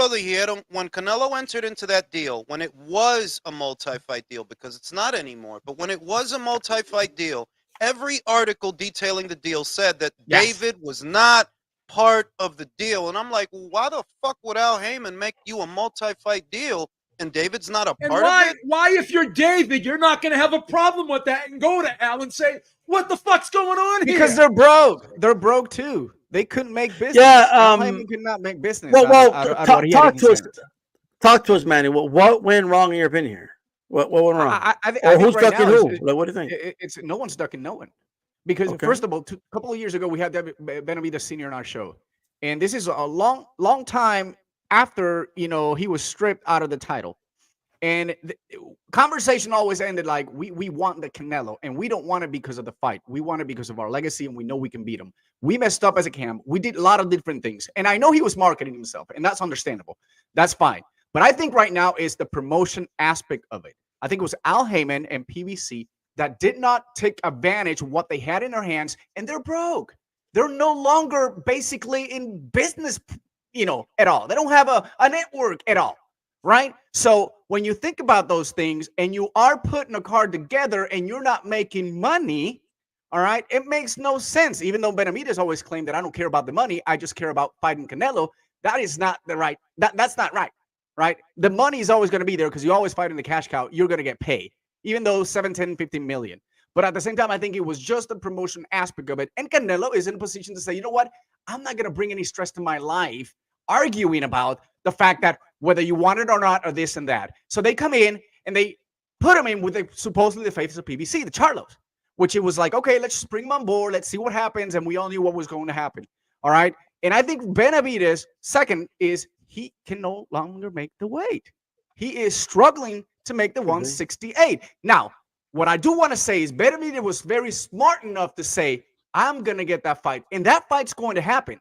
dijeron when Canelo entered into that deal, when it was a multi-fight deal, because it's not anymore, but when it was a multi-fight deal, every article detailing the deal said that David was not part of the deal. And I'm like, well, why the fuck would Al Heyman make you a multi-fight deal and David's not a part of it? Why, if you're David, you're not going to have a problem with that and go to Al and say, what the fuck's going on here? Because they're broke. They're broke too. They couldn't make business. Yeah, Heyman could not make business. Talk to us, Manny. What went wrong in your opinion here? What went wrong? I or who's right ducking who? Like, what do you think? It's no one's ducking no one. Because Okay. first of all, a couple of years ago, we had David Benavidez Sr. on our show. And this is a long time after, he was stripped out of the title. And the conversation always ended like, we want the Canelo, and we don't want it because of the fight. We want it because of our legacy, and we know we can beat him. We messed up as a camp. We did a lot of different things. And I know he was marketing himself, and that's understandable. That's fine. But I think right now is the promotion aspect of it. I think it was Al Heyman and PBC that did not take advantage of what they had in their hands, and they're broke. They're no longer basically in business, at all. They don't have a network at all, right? So when you think about those things and you are putting a card together and you're not making money, all right, it makes no sense. Even though Benavidez always claimed that I don't care about the money, I just care about fighting Canelo. That is not the right, that's not right, right? The money is always going to be there because you always fight in the cash cow. You're going to get paid, even though 7, 10, 15 million. But at the same time, I think it was just the promotion aspect of it. And Canelo is in a position to say, you know what? I'm not going to bring any stress to my life arguing about the fact that whether you want it or not, or this and that. So they come in and they put him in with supposedly the face of PBC, the Charlos, which it was like, okay, let's just bring him on board. Let's see what happens. And we all knew what was going to happen. All right. And I think Benavidez, second, is he can no longer make the weight. He is struggling to make the 168. Now, what I do want to say is Benavidez was very smart enough to say, I'm going to get that fight. And that fight's going to happen.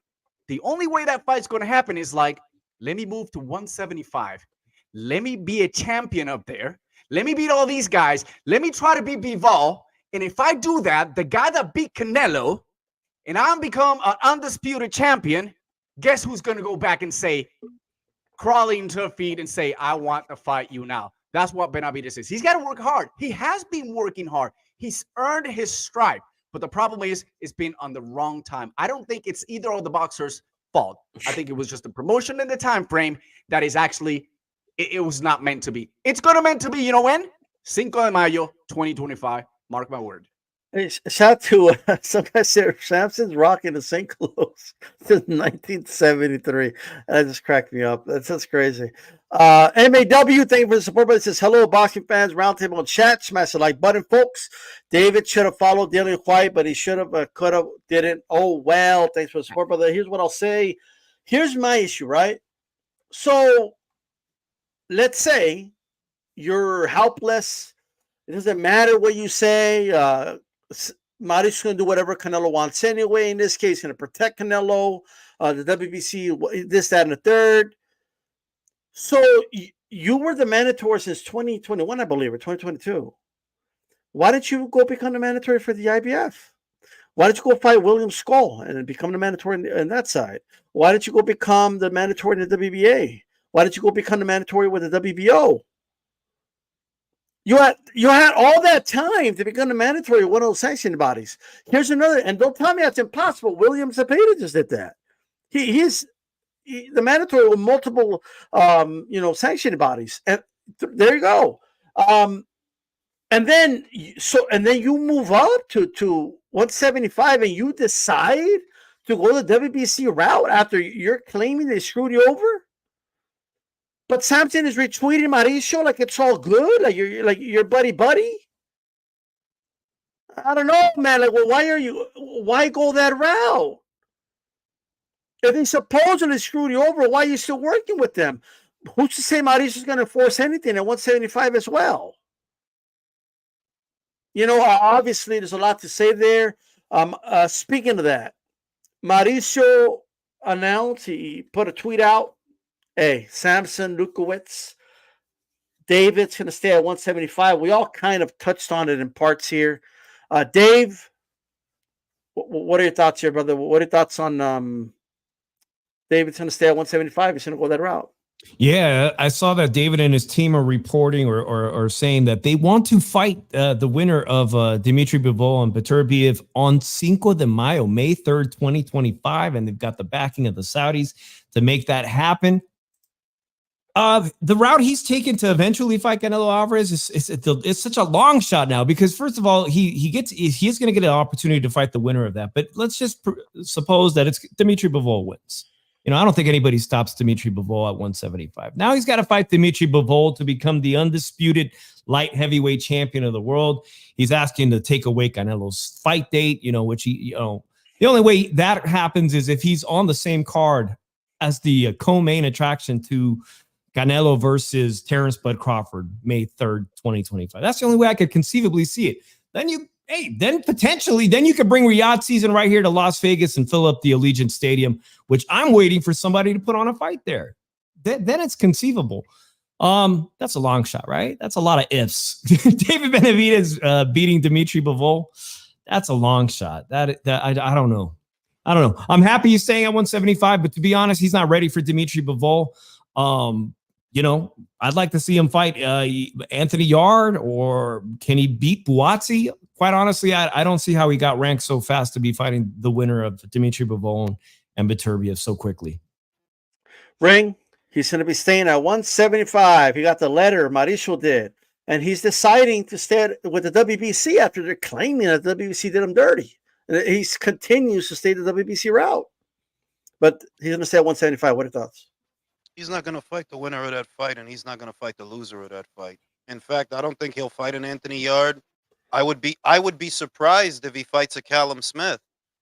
The only way that fight's going to happen is like, let me move to 175. Let me be a champion up there. Let me beat all these guys. Let me try to beat Bivol. And if I do that, the guy that beat Canelo, and I'm become an undisputed champion, guess who's going to go back and say, crawling to her feet and say, I want to fight you now. That's what Benavidez is. He's got to work hard. He has been working hard. He's earned his stripe. But the problem is, it's been on the wrong time. I don't think it's either of the boxers' fault. I think it was just the promotion and the time frame that is actually, it was not meant to be. It's going to meant to be, you know when? 5 de Mayo, 2025. Mark my word. Hey, shout out to some guy said Samson's rocking the same clothes since 1973. That just cracked me up. That's just crazy. MAW, thank you for the support. But it says, hello, boxing fans, roundtable and chat. Smash the like button, folks. David should have followed Daily White, but he should have, could have, didn't. Oh, well, thanks for the support, brother. Here's what I'll say. Here's my issue, right? So let's say you're helpless. It doesn't matter what you say. Mari's going to do whatever Canelo wants anyway. In this case, going to protect Canelo, the WBC, this, that, and the third. So you were the mandatory since 2021, I believe, or 2022. Why didn't you go become the mandatory for the IBF? Why didn't you go fight William Skull and become the mandatory on that side? Why didn't you go become the mandatory in the WBA? Why didn't you go become the mandatory with the WBO? You had all that time to become a mandatory one of those sanctioning bodies. Here's another, and don't tell me that's impossible. William Zepeda just did that. He's the mandatory with multiple, sanctioning bodies, and there you go. And then you move up to 175, and you decide to go the WBC route after you're claiming they screwed you over. But Samson is retweeting Mauricio like it's all good, like you're buddy. I don't know, man. Like, well, why go that route? If they supposedly screwed you over, why are you still working with them? Who's to say Mauricio's going to force anything at 175 as well? Obviously, there's a lot to say there. Speaking of that, Mauricio announced, he put a tweet out. Hey, Samson, Lukowitz, David's going to stay at 175. We all kind of touched on it in parts here. Dave, what are your thoughts here, brother? What are your thoughts on David's going to stay at 175? He's going to go that route. Yeah, I saw that David and his team are reporting or saying that they want to fight the winner of Dimitri Bivol and Beterbiev on 5 de Mayo, May 3rd, 2025, and they've got the backing of the Saudis to make that happen. The route he's taken to eventually fight Canelo Alvarez is such a long shot now, because first of all, he's going to get an opportunity to fight the winner of that. But let's just suppose that it's Dimitri Bivol wins. I don't think anybody stops Dimitri Bivol at 175. Now he's got to fight Dimitri Bivol to become the undisputed light heavyweight champion of the world. He's asking to take away Canelo's fight date, which the only way that happens is if he's on the same card as the co-main attraction to Canelo versus Terrence Bud Crawford, May 3rd, 2025. That's the only way I could conceivably see it. Then potentially you could bring Riyadh season right here to Las Vegas and fill up the Allegiant Stadium, which I'm waiting for somebody to put on a fight there. Then it's conceivable. That's a long shot, right? That's a lot of ifs. David Benavidez beating Dimitri Bivol. That's a long shot. I don't know. I'm happy he's staying at 175, but to be honest, he's not ready for Dimitri Bivol. I'd like to see him fight Anthony Yard, or can he beat Buatsi? Quite honestly, I don't see how he got ranked so fast to be fighting the winner of Dimitri Bivol and Beterbiev so quickly. Ring, he's going to be staying at 175. He got the letter, Mauricio did. And he's deciding to stay with the WBC after they're claiming that the WBC did him dirty. And he continues to stay the WBC route. But he's going to stay at 175. What are your thoughts? He's not going to fight the winner of that fight, and he's not going to fight the loser of that fight. In fact, I don't think he'll fight an Anthony Yard. I would be surprised if he fights a Callum Smith.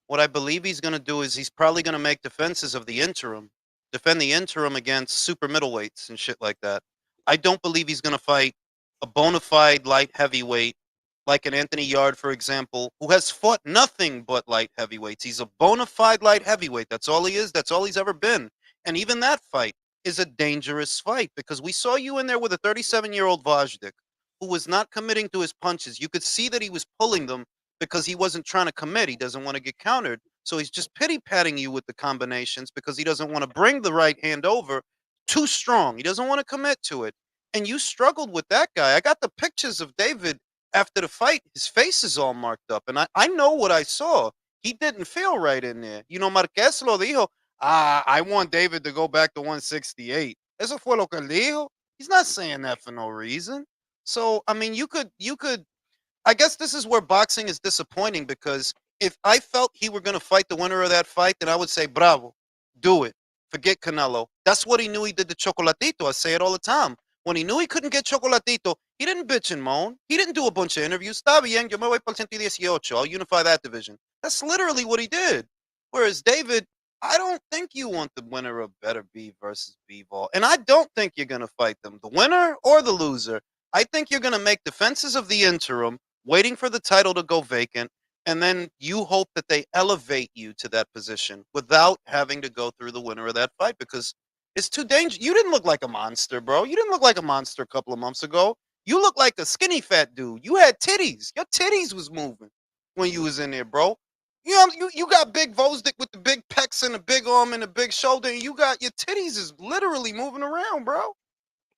What I believe he's going to do is he's probably going to make defenses of the interim, defend the interim against super middleweights and shit like that. I don't believe he's going to fight a bona fide light heavyweight like an Anthony Yard, for example, who has fought nothing but light heavyweights. He's a bona fide light heavyweight. That's all he is. That's all he's ever been. And even that fight is a dangerous fight, because we saw you in there with a 37-year-old Vajdik who was not committing to his punches. You could see that he was pulling them because he wasn't trying to commit. He doesn't want to get countered. So he's just pity-patting you with the combinations because he doesn't want to bring the right hand over too strong. He doesn't want to commit to it. And you struggled with that guy. I got the pictures of David after the fight. His face is all marked up. And I know what I saw. He didn't feel right in there. Marquez lo dijo, I want David to go back to 168. Eso fue lo que él dijo. He's not saying that for no reason. So, I mean, you could, I guess this is where boxing is disappointing, because if I felt he were going to fight the winner of that fight, then I would say, bravo, do it. Forget Canelo. That's what he knew he did to Chocolatito. I say it all the time. When he knew he couldn't get Chocolatito, he didn't bitch and moan. He didn't do a bunch of interviews. Está bien, yo me voy para el 118. I'll unify that division. That's literally what he did. Whereas David, I don't think you want the winner of Beterbiev versus Bivol. And I don't think you're going to fight them, the winner or the loser. I think you're going to make defenses of the interim, waiting for the title to go vacant, and then you hope that they elevate you to that position without having to go through the winner of that fight, because it's too dangerous. You didn't look like a monster, bro. You didn't look like a monster a couple of months ago. You look like a skinny fat dude. You had titties. Your titties was moving when you was in there, bro. You got big Vosdick with the big pecs and the big arm and the big shoulder, and you got your titties is literally moving around, bro.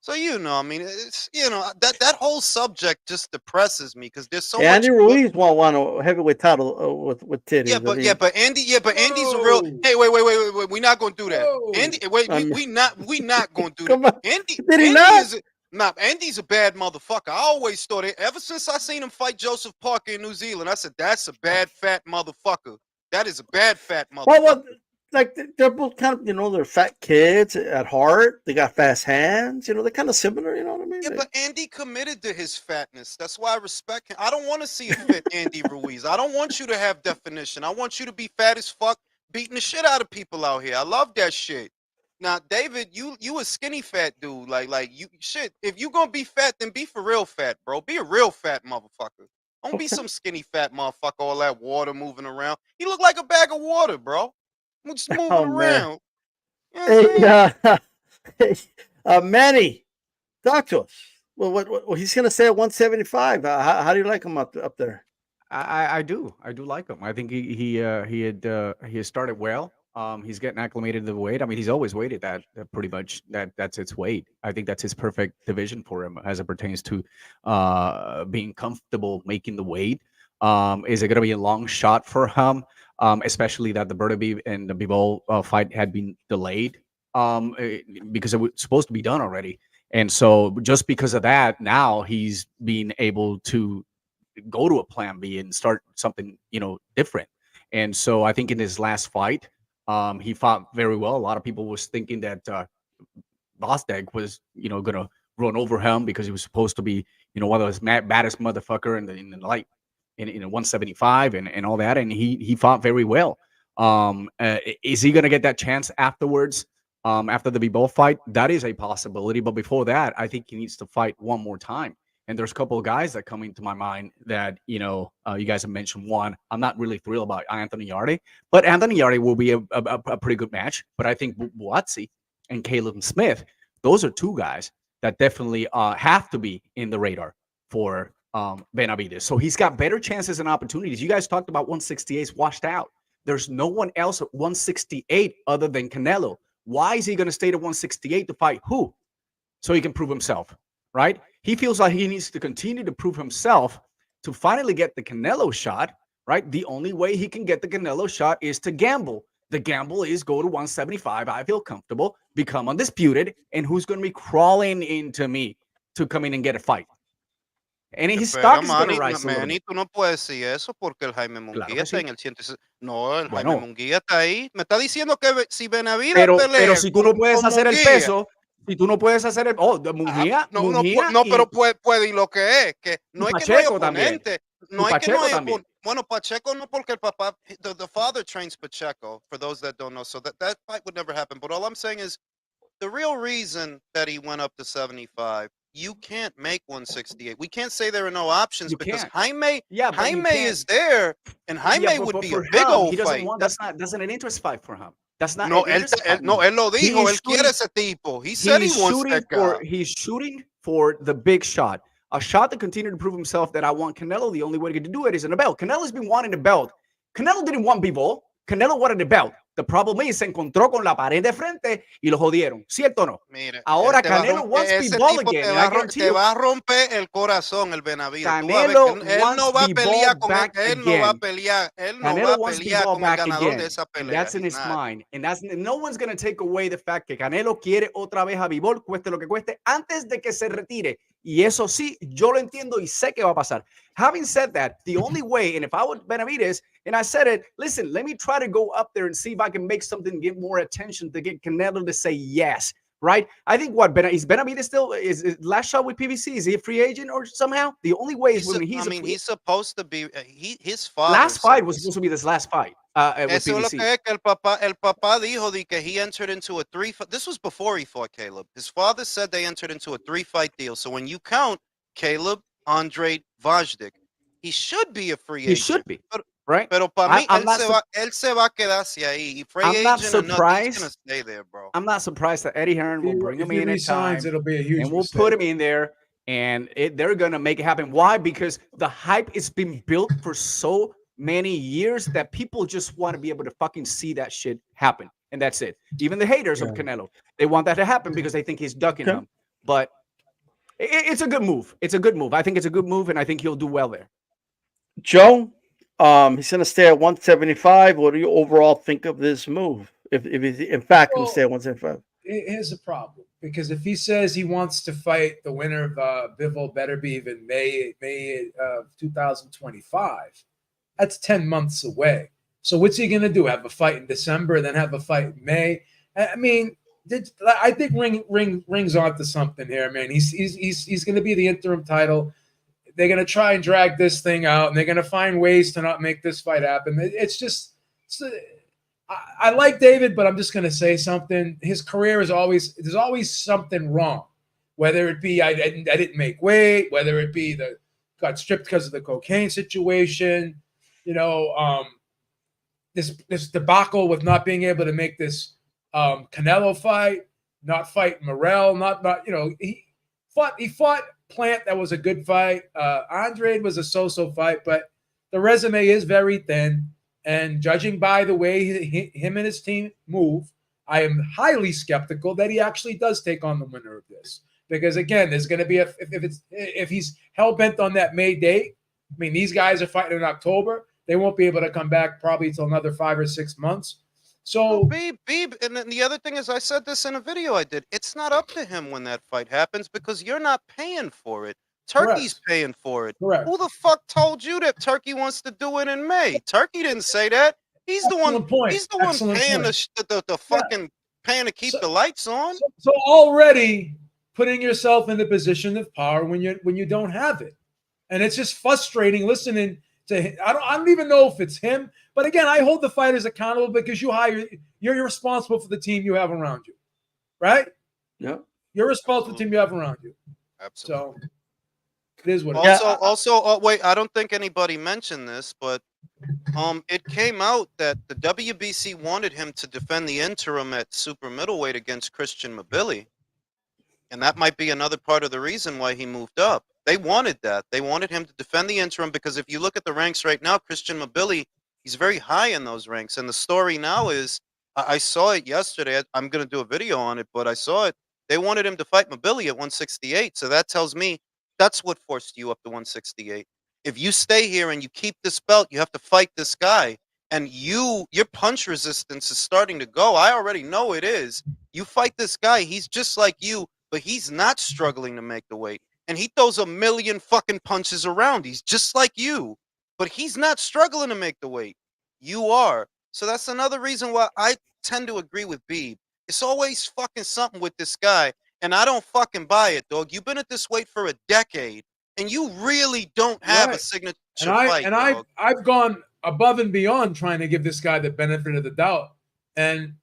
So, I mean, it's, that whole subject just depresses me, because there's so much. Andy Ruiz won a heavyweight title with titties. But Andy's a real. Hey, wait. We're not gonna do that. Andy, wait, we not gonna do that. Andy's a bad motherfucker. I always thought it. Ever since I seen him fight Joseph Parker in New Zealand, I said that's a bad fat motherfucker. That is a bad fat motherfucker. Well, like they're both kind of, they're fat kids at heart. They got fast hands. They're kind of similar. You know what I mean? Yeah, but Andy committed to his fatness. That's why I respect him. I don't want to see a fit Andy Ruiz. I don't want you to have definition. I want you to be fat as fuck, beating the shit out of people out here. I love that shit. Now, David, you a skinny fat dude. Like you shit. If you gonna be fat, then be for real fat, bro. Be a real fat motherfucker. Don't be some skinny fat motherfucker. All that water moving around. He look like a bag of water, bro. Just moving around. Manny, talk to us. Well, what he's gonna say at 175. How do you like him up there? I do like him. I think he had started well. He's getting acclimated to the weight. I mean, he's always weighted that pretty much that's its weight. I think that's his perfect division for him as it pertains to being comfortable making the weight. Is it going to be a long shot for him? Especially that the Beterbiev and the Bivol fight had been delayed because it was supposed to be done already. And so just because of that, now he's being able to go to a plan B and start something, different. And so I think in his last fight, He fought very well. A lot of people was thinking that Bostek was, gonna run over him because he was supposed to be, one of the baddest motherfucker in the light in 175 and all that, and he fought very well. Is he gonna get that chance afterwards? After the Bivol fight, that is a possibility. But before that, I think he needs to fight one more time. And there's a couple of guys that come into my mind that you guys have mentioned. One, I'm not really thrilled about Anthony Yarde, but Anthony Yarde will be a pretty good match. But I think Buatsi and Caleb Smith, those are two guys that definitely have to be in the radar for Benavidez. So he's got better chances and opportunities. You guys talked about 168 washed out. There's no one else at 168 other than Canelo. Why is he going to stay at 168 to fight who? So he can prove himself, right? He feels like he needs to continue to prove himself to finally get the Canelo shot, right? The only way he can get the Canelo shot is to gamble. The gamble is go to 175. I feel comfortable, become undisputed, and who's going to be crawling into me to come in and get a fight? And his stock is going to rise a little bit. Tú no puedes decir eso porque el Jaime Munguía Claro que está sí. en el 160. No, el Jaime Bueno, Munguía está ahí. Me está diciendo que si Benavidez pero pelea si tú no puedes con hacer el Munguía, peso, si tú no puedes hacer el de Munguía, no, pero puede y lo que es que no es que no hay Pacheco también. oponente, no es que Pacheco no hay también. bueno, Pacheco no, porque el papá, the father trains Pacheco, for those that don't know, so that fight would never happen. But all I'm saying is the real reason that he went up to 75, you can't make 168. We can't say there are no options You because can't. Jaime but you can't. is there, and Jaime but would be a for big him, old he doesn't fight. want. That's not an interest fight for him. That's not No, an interest fight. él lo He dijo, is él quiere shooting- ese tipo. He said he wants that guy. He's shooting for the big shot. A shot to continue to prove himself that I want Canelo. The only way to do it is in a belt. Canelo's been wanting the belt. Canelo didn't want Bivol. Canelo wanted the belt. The problem is, se encontró con la pared de frente y lo jodieron. ¿Cierto o no? Mire, Ahora él te va a Canelo wants ese Bivol tipo again. And I guarantee te you, va a romper el corazón el Benavidez. Tú vas a ver Canelo que él no wants va a pelear Bivol con back él no va a again. pelear, él no va Canelo a wants pelear Bivol con el back ganador again. de esa And pelea. that's in He's his not. mind. And no one's going to take away the fact que Canelo quiere otra vez a Bivol, cueste lo que cueste, antes de que se retire. Y eso sí, yo lo entiendo y sé que va a pasar. Having said that, the only way, and if I would Benavidez, and I said it, listen, let me try to go up there and see if I can make something, get more attention to get Canelo to say yes, right? I think is Benavidez still, is last shot with PBC, is he a free agent or somehow? The only way is when he's he's supposed to be, his father. last fight was supposed to be this last fight with Eso es lo PBC. que es que el papá dijo que he entered into a this was before he fought Caleb. His father said they entered into a 3-fight deal. So when you count Caleb, Andre, Vajdik, he should be a free agent. He should be, right? Pero para mí, I'm él se va a quedarse ahí. Y free I'm not agent or nothing, he's surprised. gonna stay there, bro. I'm not surprised that Eddie Hearn will bring him in at time, it'll be a huge and we'll mistake. put him in there, and they're gonna make it happen. Why? Because the hype has been built for so many years that people just want to be able to fucking see that shit happen, and that's it. Even the haters of Canelo, they want that to happen because they think he's ducking them. But it's a good move. It's a good move. I think it's a good move, and I think he'll do well there. Joe, he's going to stay at 175. What do you overall think of this move? If he's in fact going to stay at 175? Here's the problem, because if he says he wants to fight the winner of Bivol Beterbiev in May of 2025, that's 10 months away. So what's he going to do? Have a fight in December, then have a fight in May? I mean, I think Ring's onto something here, man. He's going to be the interim title. They're going to try and drag this thing out, and they're going to find ways to not make this fight happen. I like David, but I'm just going to say something. His career is there's always something wrong, whether it be I didn't make weight, whether it be got stripped because of the cocaine situation, this debacle with not being able to make this Canelo fight, not fight Morrell, he fought Plant. That was a good fight. Andre was a so-so fight, but the resume is very thin. And judging by the way him and his team move, I am highly skeptical that he actually does take on the winner of this. Because again, there's going to be if he's hell bent on that May date. I mean, these guys are fighting in October. They won't be able to come back probably till another 5 or 6 months. So, Beeb, and then the other thing is, I said this in a video I did. It's not up to him when that fight happens because you're not paying for it. Turkey's paying for it. Correct. Who the fuck told you that Turkey wants to do it in May? Turkey didn't say that. He's the one. Point. He's the one Excellent paying point. the fucking paying to keep the lights on. So already putting yourself in the position of power when you don't have it, and it's just frustrating listening to him. I don't even know if it's him, but again, I hold the fighters accountable because you're responsible for the team you have around you, right? Yeah, you're responsible for the team you have around you. Absolutely. So it is what it is. Also, wait, I don't think anybody mentioned this, but it came out that the WBC wanted him to defend the interim at super middleweight against Christian Mabili, and that might be another part of the reason why he moved up. They wanted that. They wanted him to defend the interim because if you look at the ranks right now, Christian Mabili, he's very high in those ranks, and the story now is, I saw it yesterday. I'm going to do a video on it, but I saw it. They wanted him to fight Mabili at 168, so that tells me that's what forced you up to 168. If you stay here and you keep this belt, you have to fight this guy. And your punch resistance is starting to go. I already know it is. You fight this guy, he's just like you, but he's not struggling to make the weight. And he throws a million fucking punches around. He's just like you, but he's not struggling to make the weight. You are. So that's another reason why I tend to agree with Beeb. It's always fucking something with this guy, and I don't fucking buy it, dog. You've been at this weight for a decade. And you really don't have a signature fight. And I've gone above and beyond trying to give this guy the benefit of the doubt. And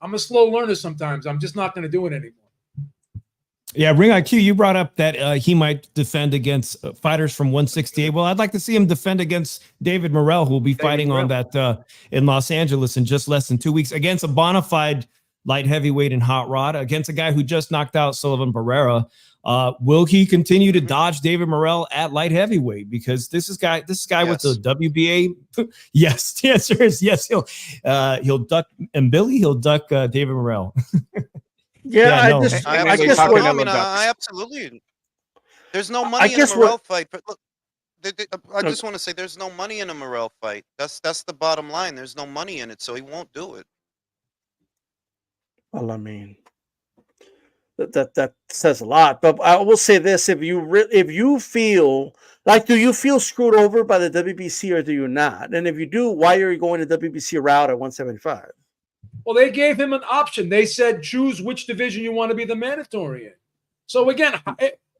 I'm a slow learner sometimes. I'm just not going to do it anymore. Yeah, Ring IQ, you brought up that he might defend against fighters from 168. Well, I'd like to see him defend against David Morrell, who will be fighting on that in Los Angeles in just less than 2 weeks against a bona fide light heavyweight and hot rod, against a guy who just knocked out Sullivan Barrera. Will he continue to dodge David Morrell at light heavyweight? Because this guy with the WBA. Yes, the answer is yes. He'll duck Mbili. He'll duck David Morrell. I absolutely. There's no money in a Morrell fight. But look, I just want to say there's no money in a Morrell fight. That's the bottom line. There's no money in it, so he won't do it. Well, I mean, that says a lot. But I will say this: if you feel like, do you feel screwed over by the WBC or do you not? And if you do, why are you going the WBC route at 175? Well, they gave him an option. They said choose which division you want to be the mandatory in. So again,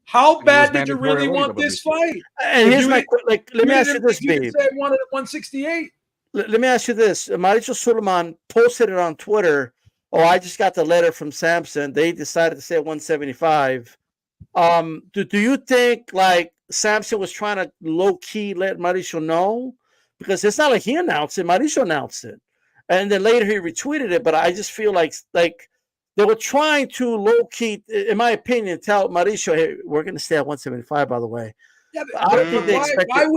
how bad did you really want this fight? And here's my let me ask you this, babe. You said wanted at 168. Let me ask you this: Mauricio Suleiman posted it on Twitter. Oh, I just got the letter from Samson. They decided to say 175. Do you think like Samson was trying to low key let Mauricio know? Because it's not like he announced it. Mauricio announced it. And then later he retweeted it. But I just feel like they were trying to low key, in my opinion, tell Mauricio, hey, we're going to stay at 175, by the way. Yeah, I don't think they expected. Why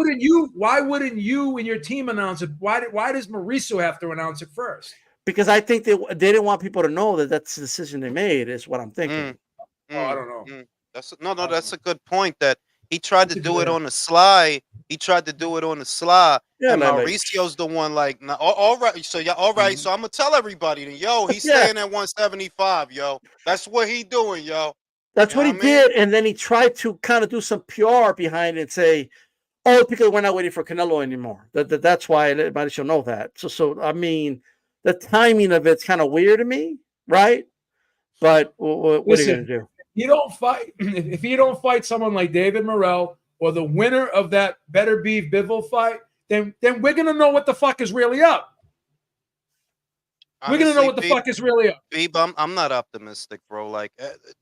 wouldn't you and your team announce it? Why does Mauricio have to announce it first? Because I think they didn't want people to know that that's the decision they made, is what I'm thinking. I don't know. That's a good point. That he tried to do it on the sly. Yeah, and Mauricio's the one like, all right. So all right. So I'm gonna tell everybody, yo, he's staying at 175, yo. That's what he doing, yo. That's what he did, and then he tried to kind of do some PR behind it and say, "Oh, because we're not waiting for Canelo anymore. That's why everybody should know that." So I mean, the timing of it's kind of weird to me, right? But what are you going to do? You don't fight if you don't fight someone like David Morrell or the winner of that Better Beef Bivol fight, then we're going to know what the fuck is really up. We're going to know what the fuck is really up. Beeb, I'm not optimistic, bro. Like,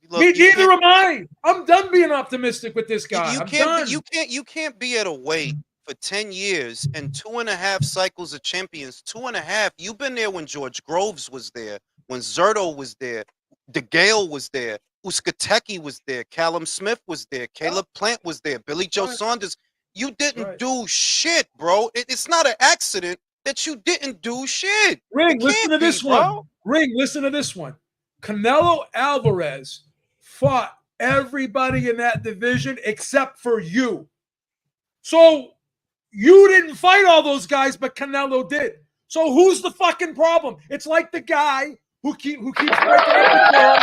look, neither am I. I'm done being optimistic with this guy. You can't be at a weight for 10 years and 2.5 cycles of champions. 2.5. You've been there when George Groves was there, when Zerto was there, DeGale was there, Uskateki was there, Callum Smith was there, Caleb Plant was there, Billy Joe Saunders. You didn't do shit, bro. It's not an accident that you didn't do shit. Ring, listen to this one. Ring, listen to this one. Canelo Alvarez fought everybody in that division except for you. So you didn't fight all those guys, but Canelo did. So who's the fucking problem? It's like the guy who keeps breaking up the girls.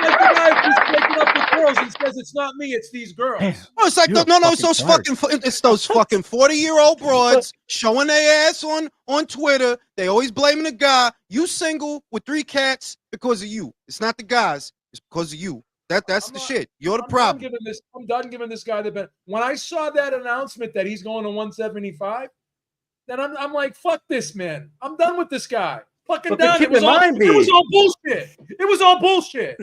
like the guy who's breaking up with girls and says it's not me, it's these girls. Oh, it's like it's those fucking 40-year-old broads showing their ass on Twitter. They always blaming the guy. You single with 3 cats because of you. It's not the guys. It's because of you. That's the shit. You're the problem. I'm done giving this guy the benefit. When I saw that announcement that he's going to 175, then I'm like, fuck this man. I'm done with this guy. Fucking done. It was all bullshit. It was all bullshit.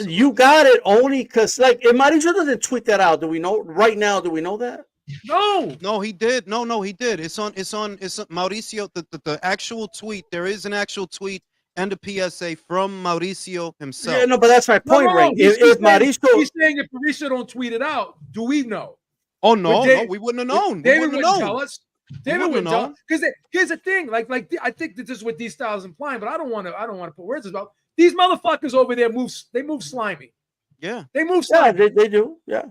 You got it only because, like, Mauricio doesn't tweet that out. Do we know right now? Do we know that? No, he did. No, he did. It's on Mauricio. The actual tweet. There is an actual tweet and a PSA from Mauricio himself. Yeah, no, but that's my point, right? He's saying if Mauricio don't tweet it out, do we know? Oh no, we wouldn't have known. David wouldn't tell us. David wouldn't tell, because here's the thing. Like I think that this is what these styles implying, but I don't want to put words about these motherfuckers over there. They move slimy. Yeah, they move slimy. Yeah, they do. Yeah.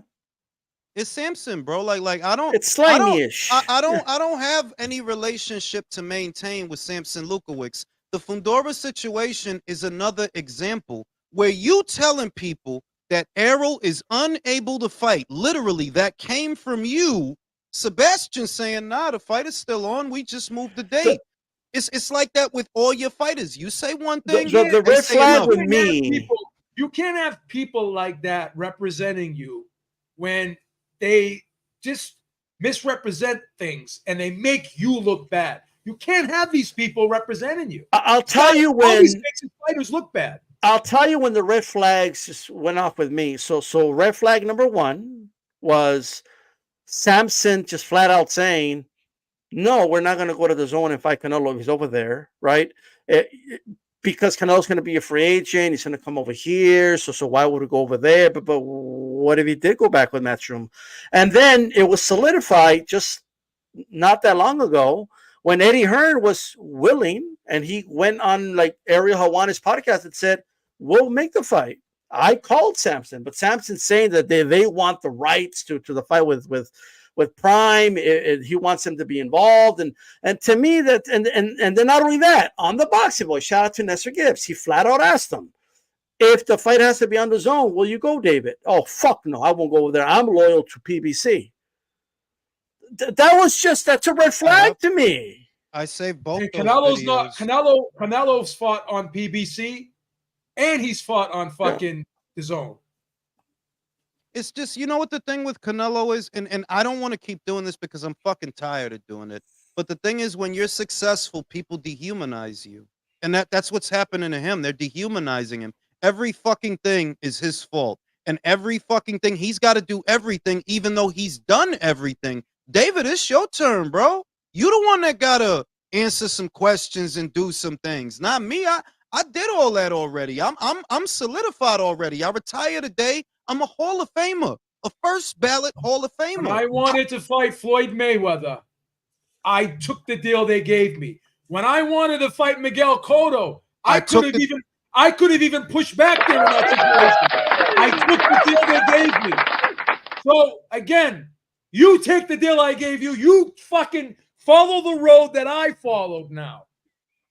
It's Samson, bro. Like I don't. It's slimy-ish. I don't have any relationship to maintain with Samson Lukowicz. The Fundora situation is another example where you telling people that Errol is unable to fight. Literally, that came from you. Sebastian saying, nah, the fight is still on. We just moved the date. It's like that with all your fighters. You say one thing. The red flag with me. You can't have people like that representing you when they just misrepresent things and they make you look bad. You can't have these people representing you. I'll tell you when always makes fighters look bad. I'll tell you when the red flags just went off with me. So red flag number 1 was Samson just flat out saying, no, we're not going to go to the zone and fight Canelo. He's over there, right? Because Canelo's going to be a free agent. He's going to come over here. So why would we go over there? But what if he did go back with Matchroom? And then it was solidified just not that long ago when Eddie Hearn was willing, and he went on like Ariel Hawani's podcast and said, we'll make the fight. I called Samson, but Samson's saying that they want the rights to the fight with Prime. He wants him to be involved, and to me that and then not only that, on the Boxing Boy, shout out to Nestor Gibbs, he flat out asked him, if the fight has to be on the zone, will you go, David? Oh fuck no, I won't go over there. I'm loyal to PBC. That's a red flag to me. I saved both. Canelo's fought on PBC, and he's fought on fucking the zone. It's just, you know what the thing with Canelo is, and I don't want to keep doing this because I'm fucking tired of doing it. But the thing is, when you're successful, people dehumanize you, and that's what's happening to him. They're dehumanizing him. Every fucking thing is his fault, and every fucking thing he's got to do everything, even though he's done everything. David, it's your turn, bro. You the one that gotta answer some questions and do some things, not me. I did all that already. I'm solidified already. I retired today. I'm a Hall of Famer, a first ballot Hall of Famer. When I wanted to fight Floyd Mayweather, I took the deal they gave me. When I wanted to fight Miguel Cotto, I could have even pushed back there in that situation. I took the deal they gave me. So again, you take the deal I gave you. You fucking follow the road that I followed now.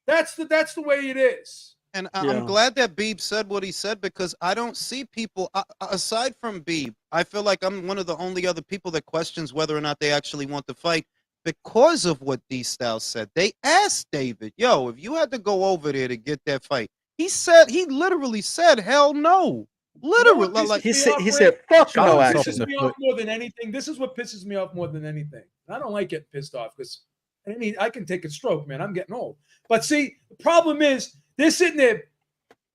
That's the way it is. And I'm glad that Beeb said what he said, because I don't see people, aside from Beeb, I feel like I'm one of the only other people that questions whether or not they actually want to fight because of what D-Styles said. They asked David, yo, if you had to go over there to get that fight, he literally said, hell no. Literally, like he said, fuck no. Pisses me off more than anything. This is what pisses me off more than anything. I don't like getting pissed off because I can take a stroke, man. I'm getting old. But see, the problem is they're sitting there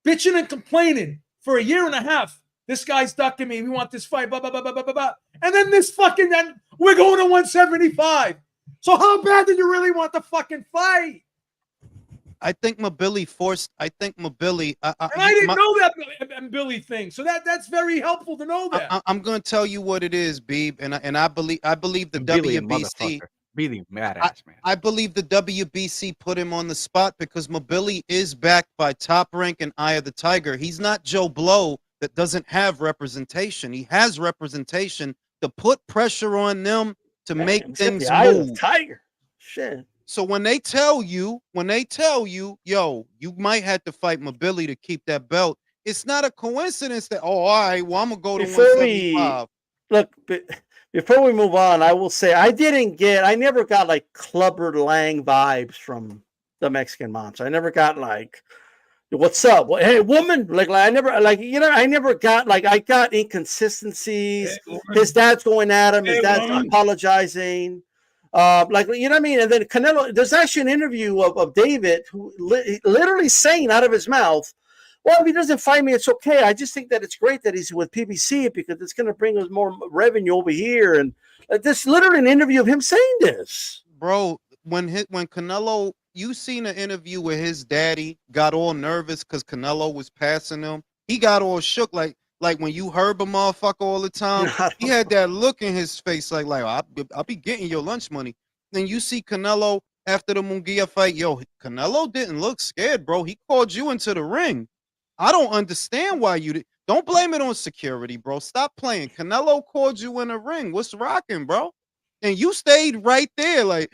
bitching and complaining for a year and a half. This guy's ducking me. We want this fight. Blah blah blah blah blah blah. And then we're going to 175. So how bad do you really want the fucking fight? I think Mabili forced. I think Mabili. And I didn't know that Billy thing. So that's very helpful to know that. I'm going to tell you what it is, Beeb, and I believe the WBC. Really badass, man. I believe the WBC put him on the spot because Mabili is backed by Top Rank and Eye of the Tiger. He's not Joe Blow that doesn't have representation. He has representation to put pressure on them to make things move. Eye of the Tiger. Shit. So when they tell you, yo, you might have to fight Mabili to keep that belt, it's not a coincidence that all right, well I'm gonna go to Before 175. before we move on, I will say I never got like Clubber Lang vibes from the Mexican Monster. I never got like, what's up? Well, hey, woman, I never I never got I got inconsistencies. Hey, His dad's going at him. His Hey, dad's woman. apologizing. You know what I mean? And then Canelo, there's actually an interview of David who literally saying out of his mouth, well, if he doesn't fight me, it's okay. I just think that it's great that he's with PBC because it's going to bring us more revenue over here. And this literally an interview of him saying this. Bro, when Canelo, you seen an interview where his daddy got all nervous because Canelo was passing him. He got all shook like when you herb a motherfucker all the time. He had that look in his face like I'll be getting your lunch money. Then you see Canelo after the Munguia fight. Yo, Canelo didn't look scared, bro. He called you into the ring. I don't understand why you don't blame it on security, bro. Stop playing. Canelo called you in the ring. What's rocking, bro? And you stayed right there, really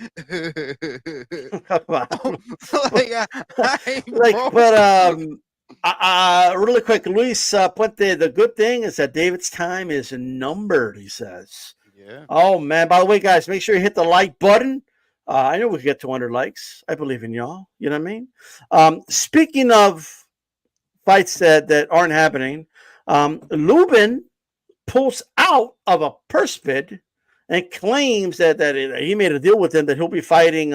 quick, Luis Puente. The good thing is that David's time is numbered. He says, "Yeah." Oh man! By the way, guys, make sure you hit the like button. I know we can get 200 likes. I believe in y'all. You know what I mean? Speaking of fights that aren't happening, Lubin pulls out of a purse bid and claims that he made a deal with him that he'll be fighting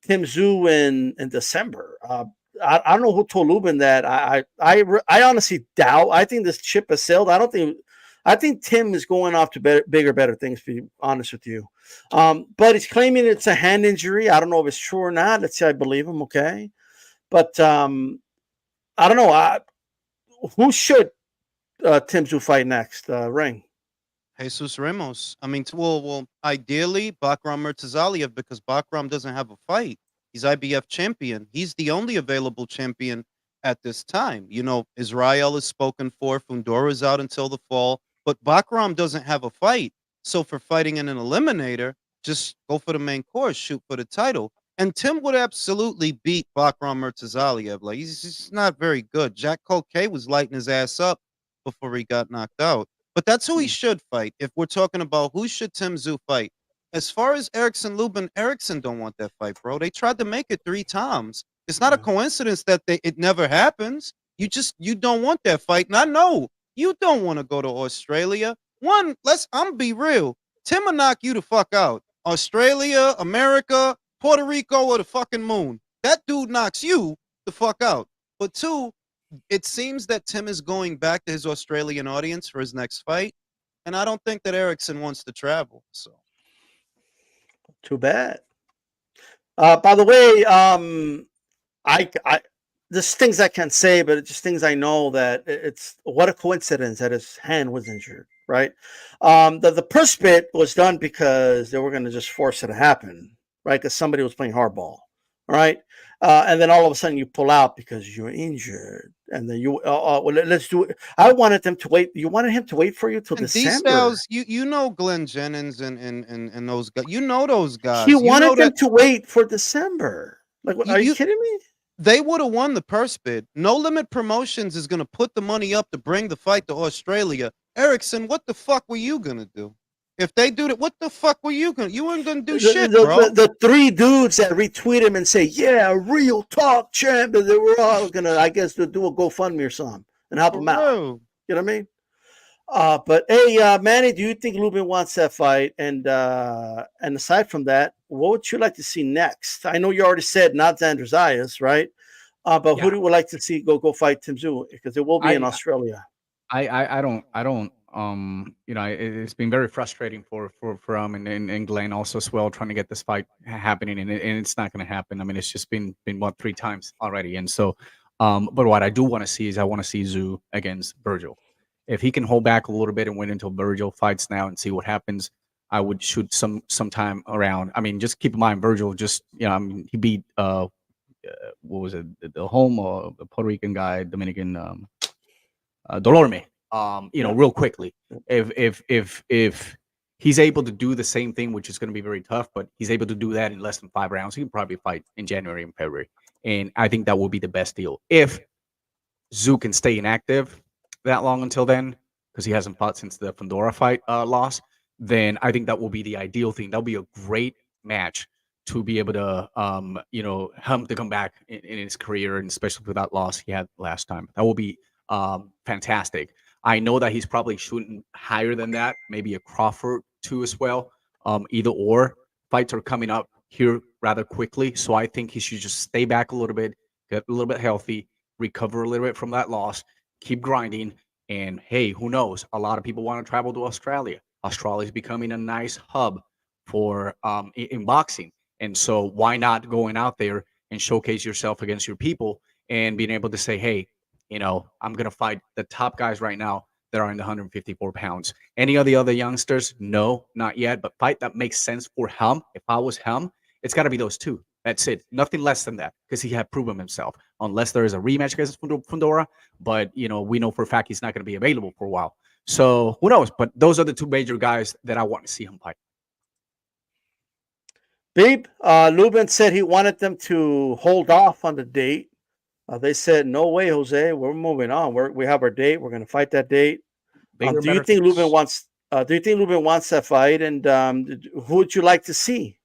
Tszyu in December. I don't know who told Lubin that. I honestly doubt. I think this ship has sailed. I think Tim is going off to bigger, better things, to be honest with you. But he's claiming it's a hand injury. I don't know if it's true or not. Let's say I believe him, okay? But I don't know. Who should Tszyu fight next? Ring. Jesus Ramos. I mean, well, ideally, Bakram Murtazaliev, because Bakram doesn't have a fight. He's IBF champion. He's the only available champion at this time. You know, Israel is spoken for. Fundora is out until the fall. But Bakram doesn't have a fight. So for fighting in an eliminator, just go for the main course, shoot for the title. And Tim would absolutely beat Bakram Murtazaliev. Like, he's just not very good. Jack Colquet was lighting his ass up before he got knocked out. But that's who he should fight. If we're talking about who should Tszyu fight. As far as Erickson Lubin, Erickson don't want that fight, bro. They tried to make it 3 times. It's not a coincidence that it never happens. You don't want that fight. And I know you don't want to go to Australia. I'm be real. Tim will knock you the fuck out. Australia, America, Puerto Rico, or the fucking moon. That dude knocks you the fuck out. But 2, it seems that Tim is going back to his Australian audience for his next fight. And I don't think that Erickson wants to travel. So too bad. By the way, there's things I can't say, but it's just things I know that it's what a coincidence that his hand was injured, right? The purse bit was done because they were going to just force it to happen, right? Because somebody was playing hardball, right? And then all of a sudden you pull out because you're injured, and then well, let's do it. I wanted them to wait. You wanted him to wait for you till December. Styles, you know Glenn Jennings and those guys. You know those guys. He wanted them to wait for December. Like, are you kidding me? They would have won the purse bid. No Limit Promotions is going to put the money up to bring the fight to Australia. Erickson, what the fuck were you going to do? If they do that, what the fuck were you going to? You weren't going to do shit, bro. The 3 dudes that retweet him and say, yeah, real talk, champ. They were all going to, I guess, do a GoFundMe or something and help him out. You know what I mean? But hey, Manny, do you think Lubin wants that fight? And aside from that, what would you like to see next? I know you already said not Xander Zayas, right? But who do you like to see go fight Tszyu? Because it will be in Australia. I don't. You know, it's been very frustrating for and Glenn also as well, trying to get this fight happening, and it's not going to happen. I mean, it's just been what 3 times already, and so. But what I do want to see is I want to see Tszyu against Virgil. If he can hold back a little bit and wait until Virgil fights now and see what happens, I would shoot sometime around. I mean, just keep in mind Virgil. Just I mean, he beat what was it? The the Puerto Rican guy, Dominican Dolorme. Real quickly. If he's able to do the same thing, which is going to be very tough, but he's able to do that in less than 5 rounds, he can probably fight in January and February, and I think that will be the best deal. If Tszyu can stay inactive that long until then, because he hasn't fought since the Fundora fight loss, then I think that will be the ideal thing. That'll be a great match to be able to, him to come back in his career, and especially with that loss he had last time. That will be fantastic. I know that he's probably shooting higher than that, maybe a Crawford too as well. Either or. Fights are coming up here rather quickly, so I think he should just stay back a little bit, get a little bit healthy, recover a little bit from that loss, keep grinding, and hey, who knows? A lot of people want to travel to Australia. Australia is becoming a nice hub for in boxing, and so why not going out there and showcase yourself against your people and being able to say, hey, I'm gonna fight the top guys right now that are in the 154 pounds. Any of the other youngsters? No, not yet. But fight that makes sense for him. If I was him, it's got to be those two. That's it. Nothing less than that, because he had proven himself. Unless there is a rematch against Fundora, but we know for a fact he's not going to be available for a while. So who knows? But those are the two major guys that I want to see him fight. Beep, Lubin said he wanted them to hold off on the date. They said, no way, Jose. We're moving on. We have our date. We're going to fight that date. Do you think Lubin wants that fight? And who would you like to see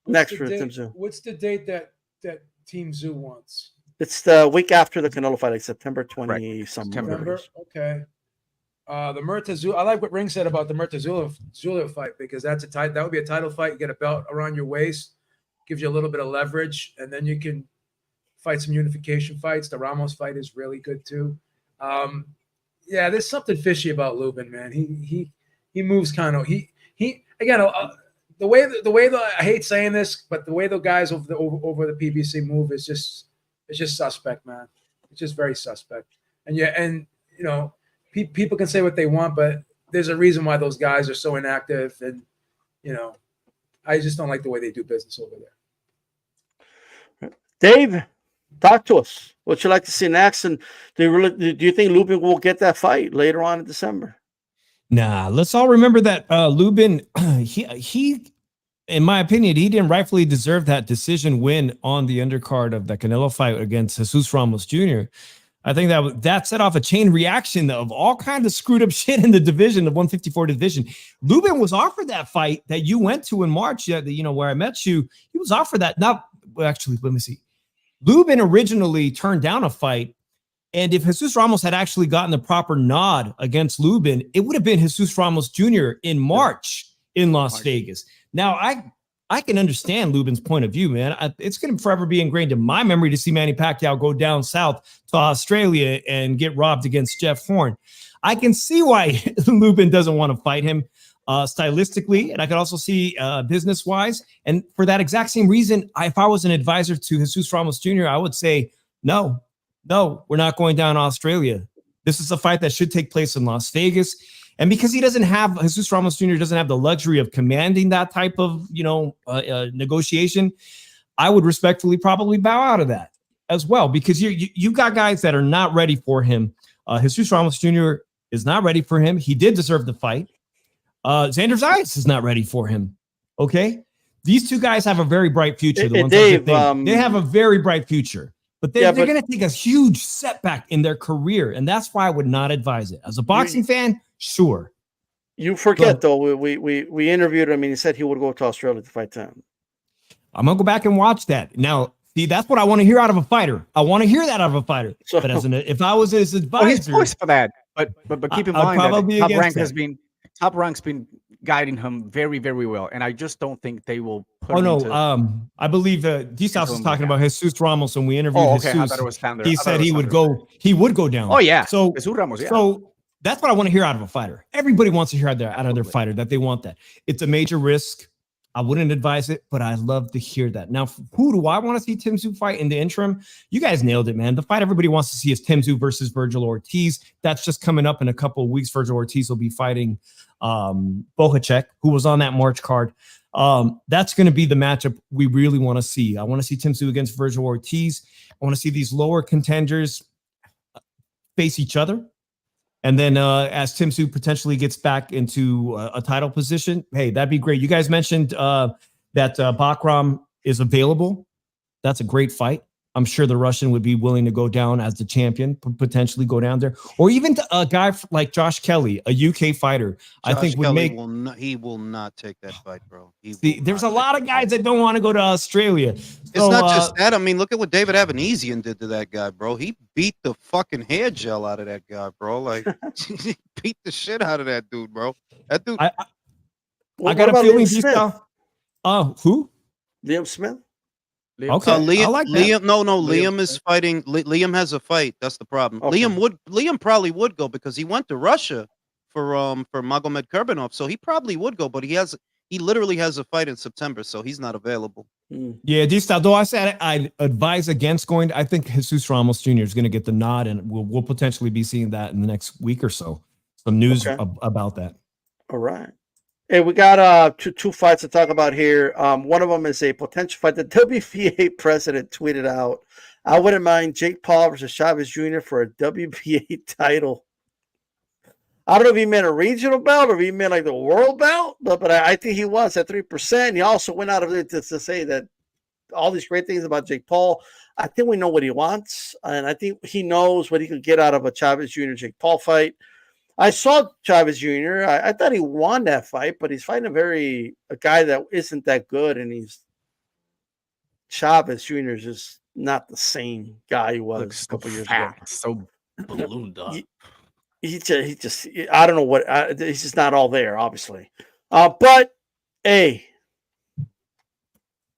next for Tim Tszyu? What's the date that Team Tszyu wants? It's the week after the Canelo fight, like September 20 something. September. Okay. The Murtazoula. I like what Ring said about the Murtazoula fight, because that would be a title fight. You get a belt around your waist, gives you a little bit of leverage, and then you can fight some unification fights. The Ramos fight is really good too. Yeah, there's something fishy about Lubin, man. He moves kind of the way I hate saying this, but the way the guys over the PBC move is just suspect, man. It's just very suspect. And people can say what they want, but there's a reason why those guys are so inactive, and I just don't like the way they do business over there. Dave, talk to us. What you like to see next, and do you think Lubin will get that fight later on in December? Nah, let's all remember that Lubin, he, in my opinion, he didn't rightfully deserve that decision win on the undercard of the Canelo fight against Jesus Ramos Jr. I think that set off a chain reaction of all kinds of screwed up shit in the division, the 154 division. Lubin was offered that fight that you went to in March, where I met you. He was offered that. Actually, let me see. Lubin originally turned down a fight, and if Jesus Ramos had actually gotten the proper nod against Lubin, it would have been Jesus Ramos Jr. in March in Las Vegas. Now, I can understand Lubin's point of view, man. It's going to forever be ingrained in my memory to see Manny Pacquiao go down south to Australia and get robbed against Jeff Horn. I can see why Lubin doesn't want to fight him stylistically, and I could also see business-wise. And for that exact same reason, if I was an advisor to Jesus Ramos Jr., I would say, no, we're not going down to Australia. This is a fight that should take place in Las Vegas. And because Jesus Ramos Jr. doesn't have the luxury of commanding that type of, negotiation, I would respectfully probably bow out of that as well, because you got guys that are not ready for him. Jesus Ramos Jr. is not ready for him. He did deserve the fight. Xander Zayas is not ready for him. Okay. These two guys have a very bright future. Dave, they have a very bright future, but they're going to take a huge setback in their career. And that's why I would not advise it. As a boxing fan, sure. You forget, though, we interviewed him and he said he would go to Australia to fight them. I'm going to go back and watch that. Now, see, that's what I want to hear out of a fighter. I want to hear that out of a fighter. So, but if I was his advisor, he's poised for that. But keep in mind that Top Rank's been guiding him very, very well, and I just don't think they will put I believe D-Sauce was talking about Jesus Ramos, and we interviewed Jesus. I thought it was Thunder. He said he would go down. Oh yeah. So Ramos, yeah. So that's what I want to hear out of a fighter. Everybody wants to hear out of their fighter that they want that. It's a major risk. I wouldn't advise it, but I'd love to hear that. Now, who do I want to see Tim Tszyu fight in the interim? You guys nailed it, man. The fight everybody wants to see is Tim Tszyu versus Virgil Ortiz. That's just coming up in a couple of weeks. Virgil Ortiz will be fighting Bohacek, who was on that March card. That's going to be the matchup we really want to see. I want to see Tim Tszyu against Virgil Ortiz. I want to see these lower contenders face each other. And then as Tim Tszyu potentially gets back into a title position, hey, that'd be great. You guys mentioned that Bakram is available. That's a great fight. I'm sure the Russian would be willing to go down as the champion, potentially go down there, or even a guy like Josh Kelly, a UK fighter. I Josh think would Kelly make. he will not take that fight, bro. See, there's a lot of guys that don't want to go to Australia. It's So, not just that. I mean, look at what David Benavidez did to that guy, bro. He beat the fucking hair gel out of that guy, bro. Like, he beat the shit out of that dude, bro. That dude. I got a feeling he's who? Liam Smith. Okay, Liam, I like that. Liam is fighting. Liam has a fight. That's the problem. Okay. Liam probably would go because he went to Russia for Magomed Kurbanov, so he probably would go. But he literally has a fight in September, so he's not available. Yeah, D-Style, though I said I advise against going. I think Jesus Ramos Jr. is going to get the nod, and we'll potentially be seeing that in the next week or so. Some news about that. All right. Hey, we got two fights to talk about here. One of them is a potential fight. The WBA president tweeted out, "I wouldn't mind Jake Paul versus Chavez Jr. for a WBA title." I don't know if he meant a regional belt or if he meant like the world belt, but I think he wants at 3%. He also went out of it to say that all these great things about Jake Paul. I think we know what he wants, and I think he knows what he could get out of a Chavez Jr. Jake Paul fight. I saw Chavez Jr. I thought he won that fight, but he's fighting a guy that isn't that good, and Chavez Jr. is just not the same guy he was a couple years ago. So ballooned up. He just I don't know what he's just not all there, obviously. But hey,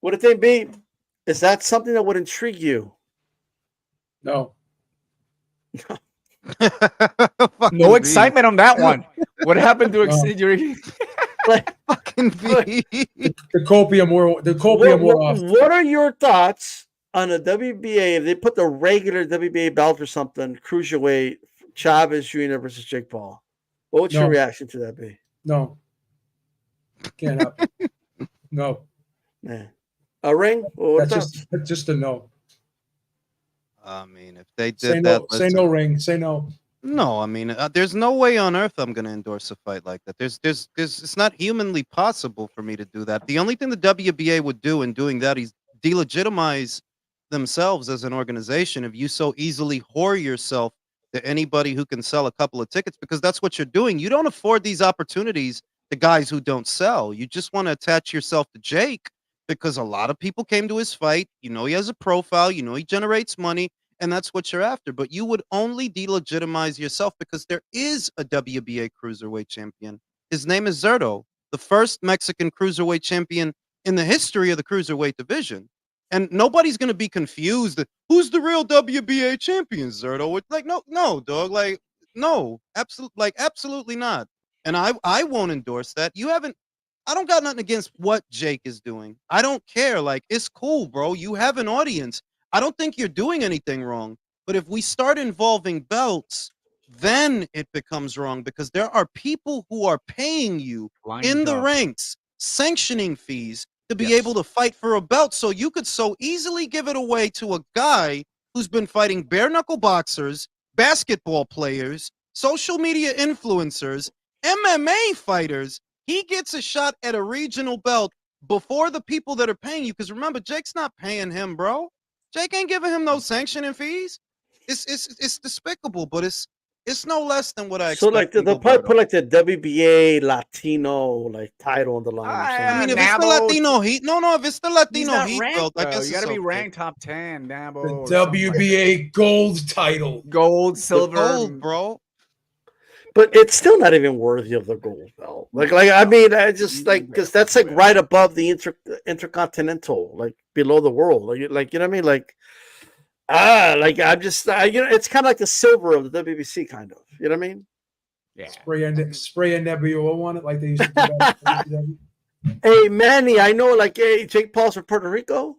would it be? Is that something that would intrigue you? No. No excitement on that one. What happened to excitement? Fucking V. The copium wore off. What are your thoughts on a WBA if they put the regular WBA belt or something, cruiserweight, Chavez Jr. versus Jake Paul? What would your reaction to that be? No. Can't happen. No. Man. A ring? That's just a no. I mean, if they did Say that, no. Say no, ring. Say no. No, I mean, there's no way on earth I'm going to endorse a fight like that. There's, it's not humanly possible for me to do that. The only thing the WBA would do in doing that is delegitimize themselves as an organization if you so easily whore yourself to anybody who can sell a couple of tickets, because that's what you're doing. You don't afford these opportunities to guys who don't sell. You just want to attach yourself to Jake because a lot of people came to his fight. You know, he has a profile, you know, he generates money, and that's what you're after. But you would only delegitimize yourself because there is a WBA cruiserweight champion. His name is Zerto, the first Mexican cruiserweight champion in the history of the cruiserweight division. And nobody's going to be confused. Who's the real WBA champion, Zerto? It's like, no, dog. Like, no, absolutely not. And I won't endorse that. I don't got nothing against what Jake is doing. I don't care. Like, it's cool, bro. You have an audience. I don't think you're doing anything wrong. But if we start involving belts, then it becomes wrong, because there are people who are paying you in the ranks, sanctioning fees to be able to fight for a belt. So you could so easily give it away to a guy who's been fighting bare knuckle boxers, basketball players, social media influencers, MMA fighters. He gets a shot at a regional belt before the people that are paying you. Because remember, Jake's not paying him, bro. Jake ain't giving him no sanctioning fees. It's despicable, but it's no less than what I expect. So like they'll probably put like the WBA Latino like title on the line. I mean, if it's the Latino Heat, if it's the Latino Heat belt, I guess you got to be ranked top 10, Nabo. The WBA gold title, gold, silver, gold, bro. But it's still not even worthy of the gold belt. Like I mean, I just like, because that's like right above the intercontinental, like below the world. Like you know what I mean? Like I'm just it's kind of like the silver of the WBC, kind of. You know what I mean? Yeah. Spray a Nebula on it like they used to do. Hey Manny, I know. Like, hey, Jake Paul's from Puerto Rico.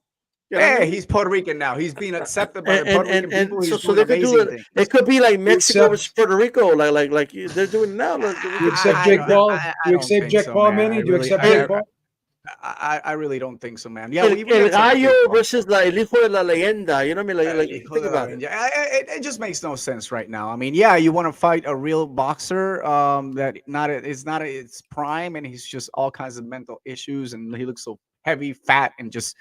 You know I mean? He's Puerto Rican now. He's being accepted by the Puerto Rican people. So they could do it. It could be like Mexico versus Puerto Rico, like they're doing now. You accept Jake Paul? You accept Jake Paul, Manny? Do you accept Jake Paul? I really don't think so, man. Yeah, El Gallo versus El Hijo de la Leyenda. You know what I mean? Like think about it. It just makes no sense right now. I mean, yeah, you want to fight a real boxer that is not at its prime, and he's just all kinds of mental issues, and he looks so heavy, fat, and just.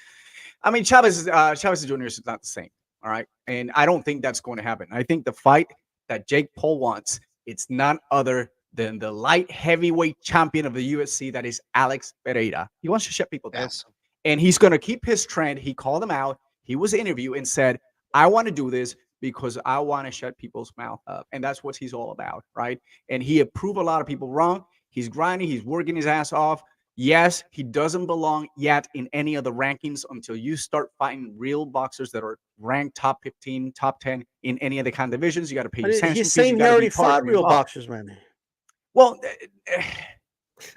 I mean, Chavez Jr. is not the same. All right. And I don't think that's going to happen. I think the fight that Jake Paul wants, it's none other than the light heavyweight champion of the UFC, that is Alex Pereira. He wants to shut people down. Yes. And he's going to keep his trend. He called him out. He was interviewed and said, I want to do this because I want to shut people's mouth up. And that's what he's all about, right? And he proved a lot of people wrong. He's grinding. He's working his ass off. Yes, he doesn't belong yet in any of the rankings until you start fighting real boxers that are ranked top 15, top 10 in any of the kind of divisions. You got to pay your sanction He's fees. saying he already fought real boxers, man. Well,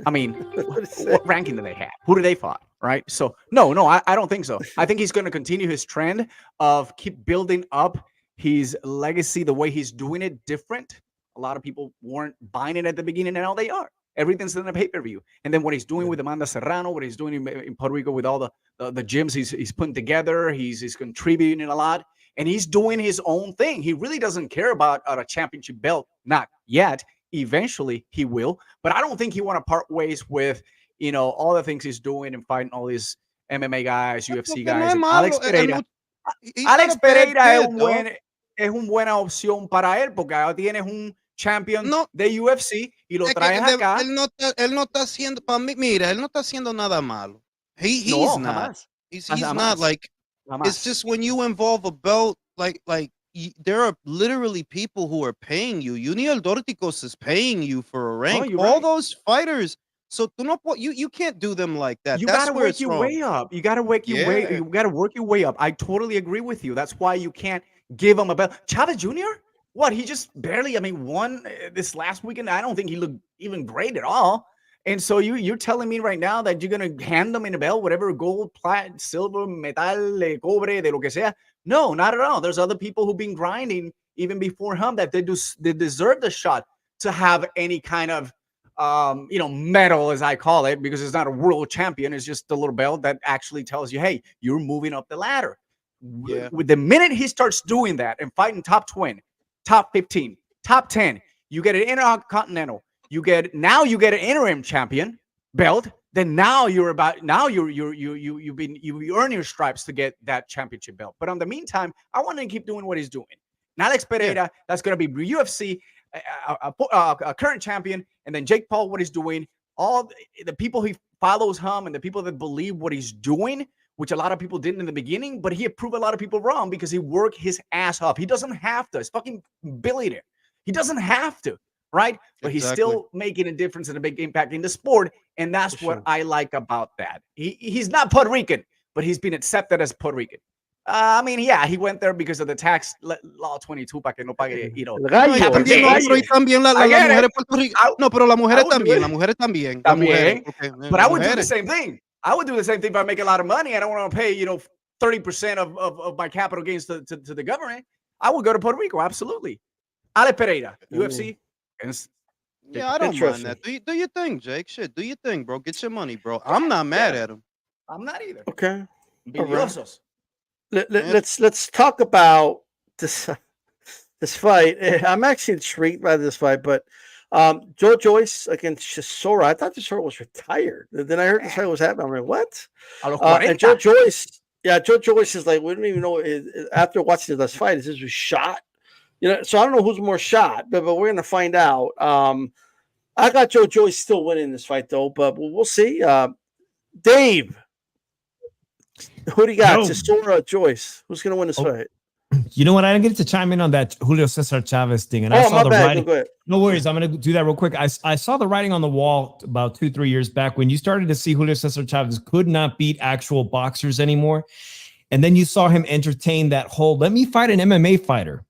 I mean, what ranking do they have? Who do they fought? Right. So no, I don't think so. I think he's going to continue his trend of keep building up his legacy the way he's doing it different. A lot of people weren't buying it at the beginning, and now they are. Everything's in a pay-per-view. And then what he's doing with Amanda Serrano, what he's doing in Puerto Rico with all the gyms he's putting together, he's contributing a lot, and he's doing his own thing. He really doesn't care about a championship belt, not yet. Eventually he will, but I don't think he want to part ways with, all the things he's doing and fighting all these MMA guys, UFC guys. Alex Pereira. Alex Pereira es una buena opción para él, porque ahora tienes un champion de UFC y lo traes acá. Él no está haciendo, para mí, mira, él no está haciendo nada malo. He's No, not. jamás. He's Jamás. not like. Jamás. It's just when you involve a belt, there are literally people who are paying you. Junior Dorticos is paying you for a rank. you're All right. those fighters. So you can't do them like that. You That's gotta where work it's your wrong. way up. You gotta work your way. Yeah. You gotta work your way up. I totally agree with you. That's why you can't give him a belt. Chavez Jr. What? He just barely. Won this last weekend. I don't think he looked even great at all. And so you're telling me right now that you're gonna hand them in a belt, whatever, gold, plat, silver, metal, cobre, de lo que sea. No, not at all. There's other people who've been grinding even before him that they deserve the shot to have any kind of medal, as I call it, because it's not a world champion. It's just a little belt that actually tells you, hey, you're moving up the ladder. Yeah. With the minute he starts doing that and fighting top 20, top 15, top 10, you get an intercontinental. You get an interim champion belt. Then now you earn your stripes to get that championship belt. But in the meantime, I want to keep doing what he's doing. And Alex Pereira, that's going to be UFC, a current champion, and then Jake Paul, what he's doing. All the people he follows him and the people that believe what he's doing, which a lot of people didn't in the beginning, but he proved a lot of people wrong because he worked his ass off. He doesn't have to. It's fucking billionaire. He doesn't have to, right? But he's still making a difference and a big impact in the sport, and that's what I like about that. He's not Puerto Rican, but he's been accepted as Puerto Rican. He went there because of the tax law 22 para que no pague, Pero las mujeres también. But I would do the same thing. I would do the same thing if I make a lot of money. I don't want to pay, 30% of my capital gains to the government. I would go to Puerto Rico, absolutely. Ale Pereira, UFC. Yeah, I don't mind that. Do your thing, Jake. Shit, do your thing, bro. Get your money, bro. I'm not mad at him. I'm not either. Okay. Envidiosos. Let's talk about this fight. I'm actually intrigued by this fight, but Joyce against Chisora. I thought Chisora was retired. Then I heard this fight was happening. I'm like, what? And Joyce is like, we don't even know. After watching this fight, is this was shot? So I don't know who's more shot, but we're gonna find out. I got Joyce still winning this fight though, but we'll see. Dave, who do you got? Chisora or Joyce? Who's gonna win this fight? You know what? I didn't get to chime in on that Julio Cesar Chavez thing, and I saw the writing. No worries, I'm going to do that real quick. I saw the writing on the wall about 2-3 years back when you started to see Julio Cesar Chavez could not beat actual boxers anymore, and then you saw him entertain that whole "let me fight an MMA fighter."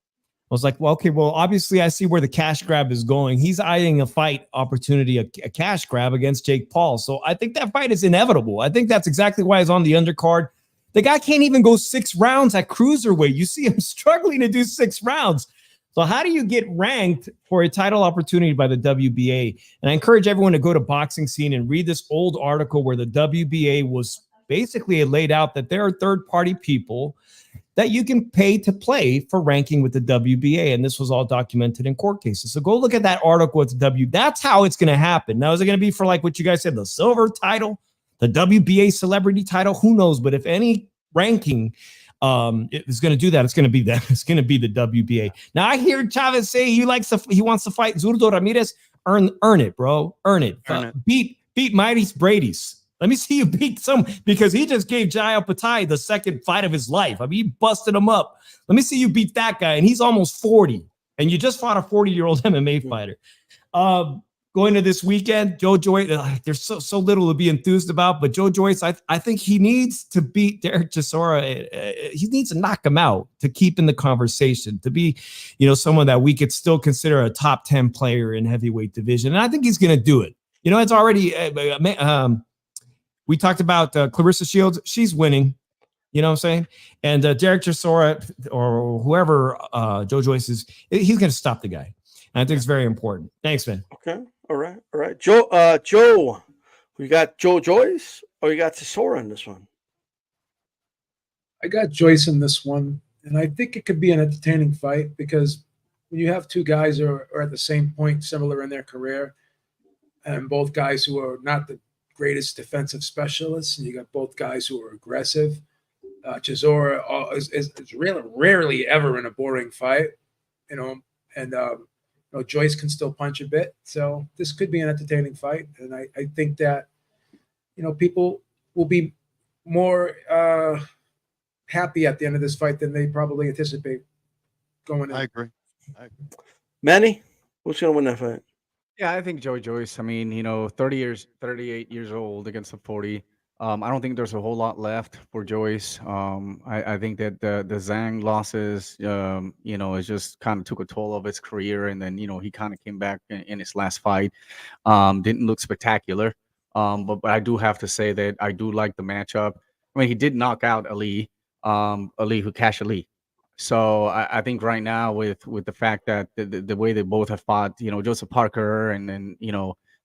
I was like, well, okay, well, obviously I see where the cash grab is going. He's eyeing a fight opportunity, a cash grab against Jake Paul. So I think that fight is inevitable. I think that's exactly why he's on the undercard. The guy can't even go 6 rounds at cruiserweight. You see him struggling to do 6 rounds. So how do you get ranked for a title opportunity by the WBA? And I encourage everyone to go to Boxing Scene and read this old article where the WBA was basically laid out that there are third-party people that you can pay to play for ranking with the WBA. And this was all documented in court cases. So go look at that article with the That's how it's going to happen. Now, is it going to be for like what you guys said, the silver title, the WBA celebrity title? Who knows? But if any ranking is going to do that, it's going to be that. It's going to be the WBA. Now I hear Chavez say he wants to fight Zurdo Ramirez. Earn it, bro. Earn it. Beat Mighty's Brady's. Let me see you beat some, because he just gave Jai Patai the second fight of his life. I mean, he busted him up. Let me see you beat that guy, and he's almost 40, and you just fought a 40-year-old MMA fighter. Going to this weekend, Joe Joyce, there's so little to be enthused about, but Joe Joyce, I think he needs to beat Derek Chisora. He needs to knock him out to keep in the conversation, to be, someone that we could still consider a top 10 player in heavyweight division. And I think he's going to do it. It's already, we talked about Clarissa Shields. She's winning. You know what I'm saying? And Derek Chisora or whoever Joe Joyce is, he's going to stop the guy. And I think it's very important. Thanks, man. Okay. All right. Joe, we got Joe Joyce or you got Chisora in this one? I got Joyce in this one, and I think it could be an entertaining fight because when you have two guys who are at the same point, similar in their career, and both guys who are not the greatest defensive specialists, and you got both guys who are aggressive. Chisora is really rarely ever in a boring fight, and Joyce can still punch a bit. So this could be an entertaining fight. And I think that, people will be more happy at the end of this fight than they probably anticipate going in. I agree. Manny, who's going to win that fight? Yeah, I think Joe Joyce. I mean, 38 years old against a 40. I don't think there's a whole lot left for Joyce. I think that the Zhang losses, it just kind of took a toll of his career. And then, he kind of came back in his last fight. Didn't look spectacular. But I do have to say that I do like the matchup. I mean, he did knock out Ali Hukash Ali. So I think right now with the fact that the way they both have fought, Joseph Parker and then,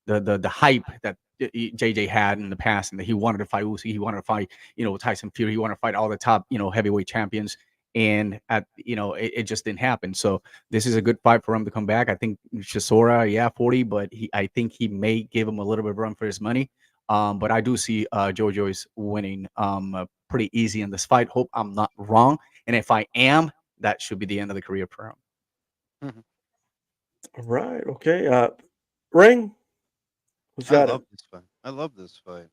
the hype that JJ had in the past, and that he wanted to fight Usyk, he wanted to fight, Tyson Fury, he wanted to fight all the top, heavyweight champions, and it just didn't happen. So this is a good fight for him to come back. I think Chisora, 40, but I think he may give him a little bit of run for his money. But I do see Joe Joyce winning pretty easy in this fight. Hope I'm not wrong, and if I am, that should be the end of the career for him. All right. Okay. Ring. I love this fight.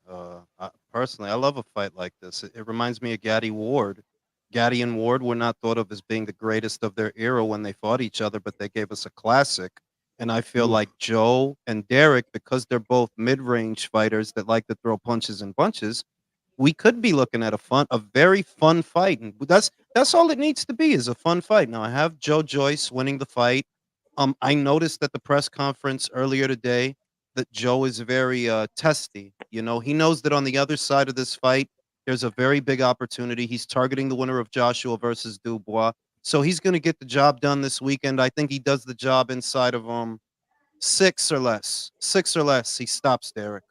Personally, I love a fight like this. It reminds me of Gaddy Ward. Gaddy and Ward were not thought of as being the greatest of their era when they fought each other, but they gave us a classic. And I feel like Joe and Derek, because they're both mid-range fighters that like to throw punches and bunches, we could be looking at a very fun fight. And that's all it needs to be, is a fun fight. Now, I have Joe Joyce winning the fight. I noticed at the press conference earlier today that Joe is very testy. He knows that on the other side of this fight, there's a very big opportunity. He's targeting the winner of Joshua versus Dubois. So he's going to get the job done this weekend. I think he does the job inside of 6 or less. 6 or less, he stops Derek.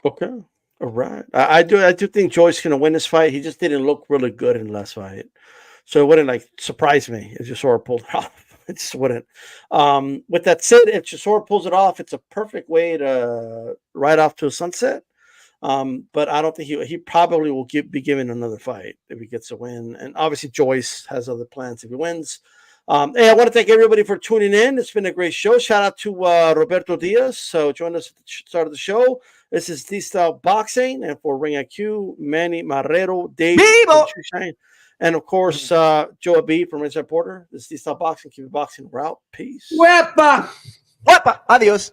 Okay. All right. I do think Joyce going to win this fight. He just didn't look really good in the last fight. So it wouldn't surprise me if Chisora pulled it off. It just wouldn't. With that said, if Chisora pulls it off, it's a perfect way to ride off to a sunset. But I don't think he probably will be given another fight if he gets a win. And obviously Joyce has other plans if he wins. Hey, I want to thank everybody for tuning in. It's been a great show. Shout out to Roberto Diaz. So join us at the start of the show. This is D-Style Boxing, and for Ring IQ, Manny Marrero, Dave, and of course, Joe Abib from Inside Porter. This is D-Style Boxing. Keep it boxing. We're out. Peace. Wepa! Adios.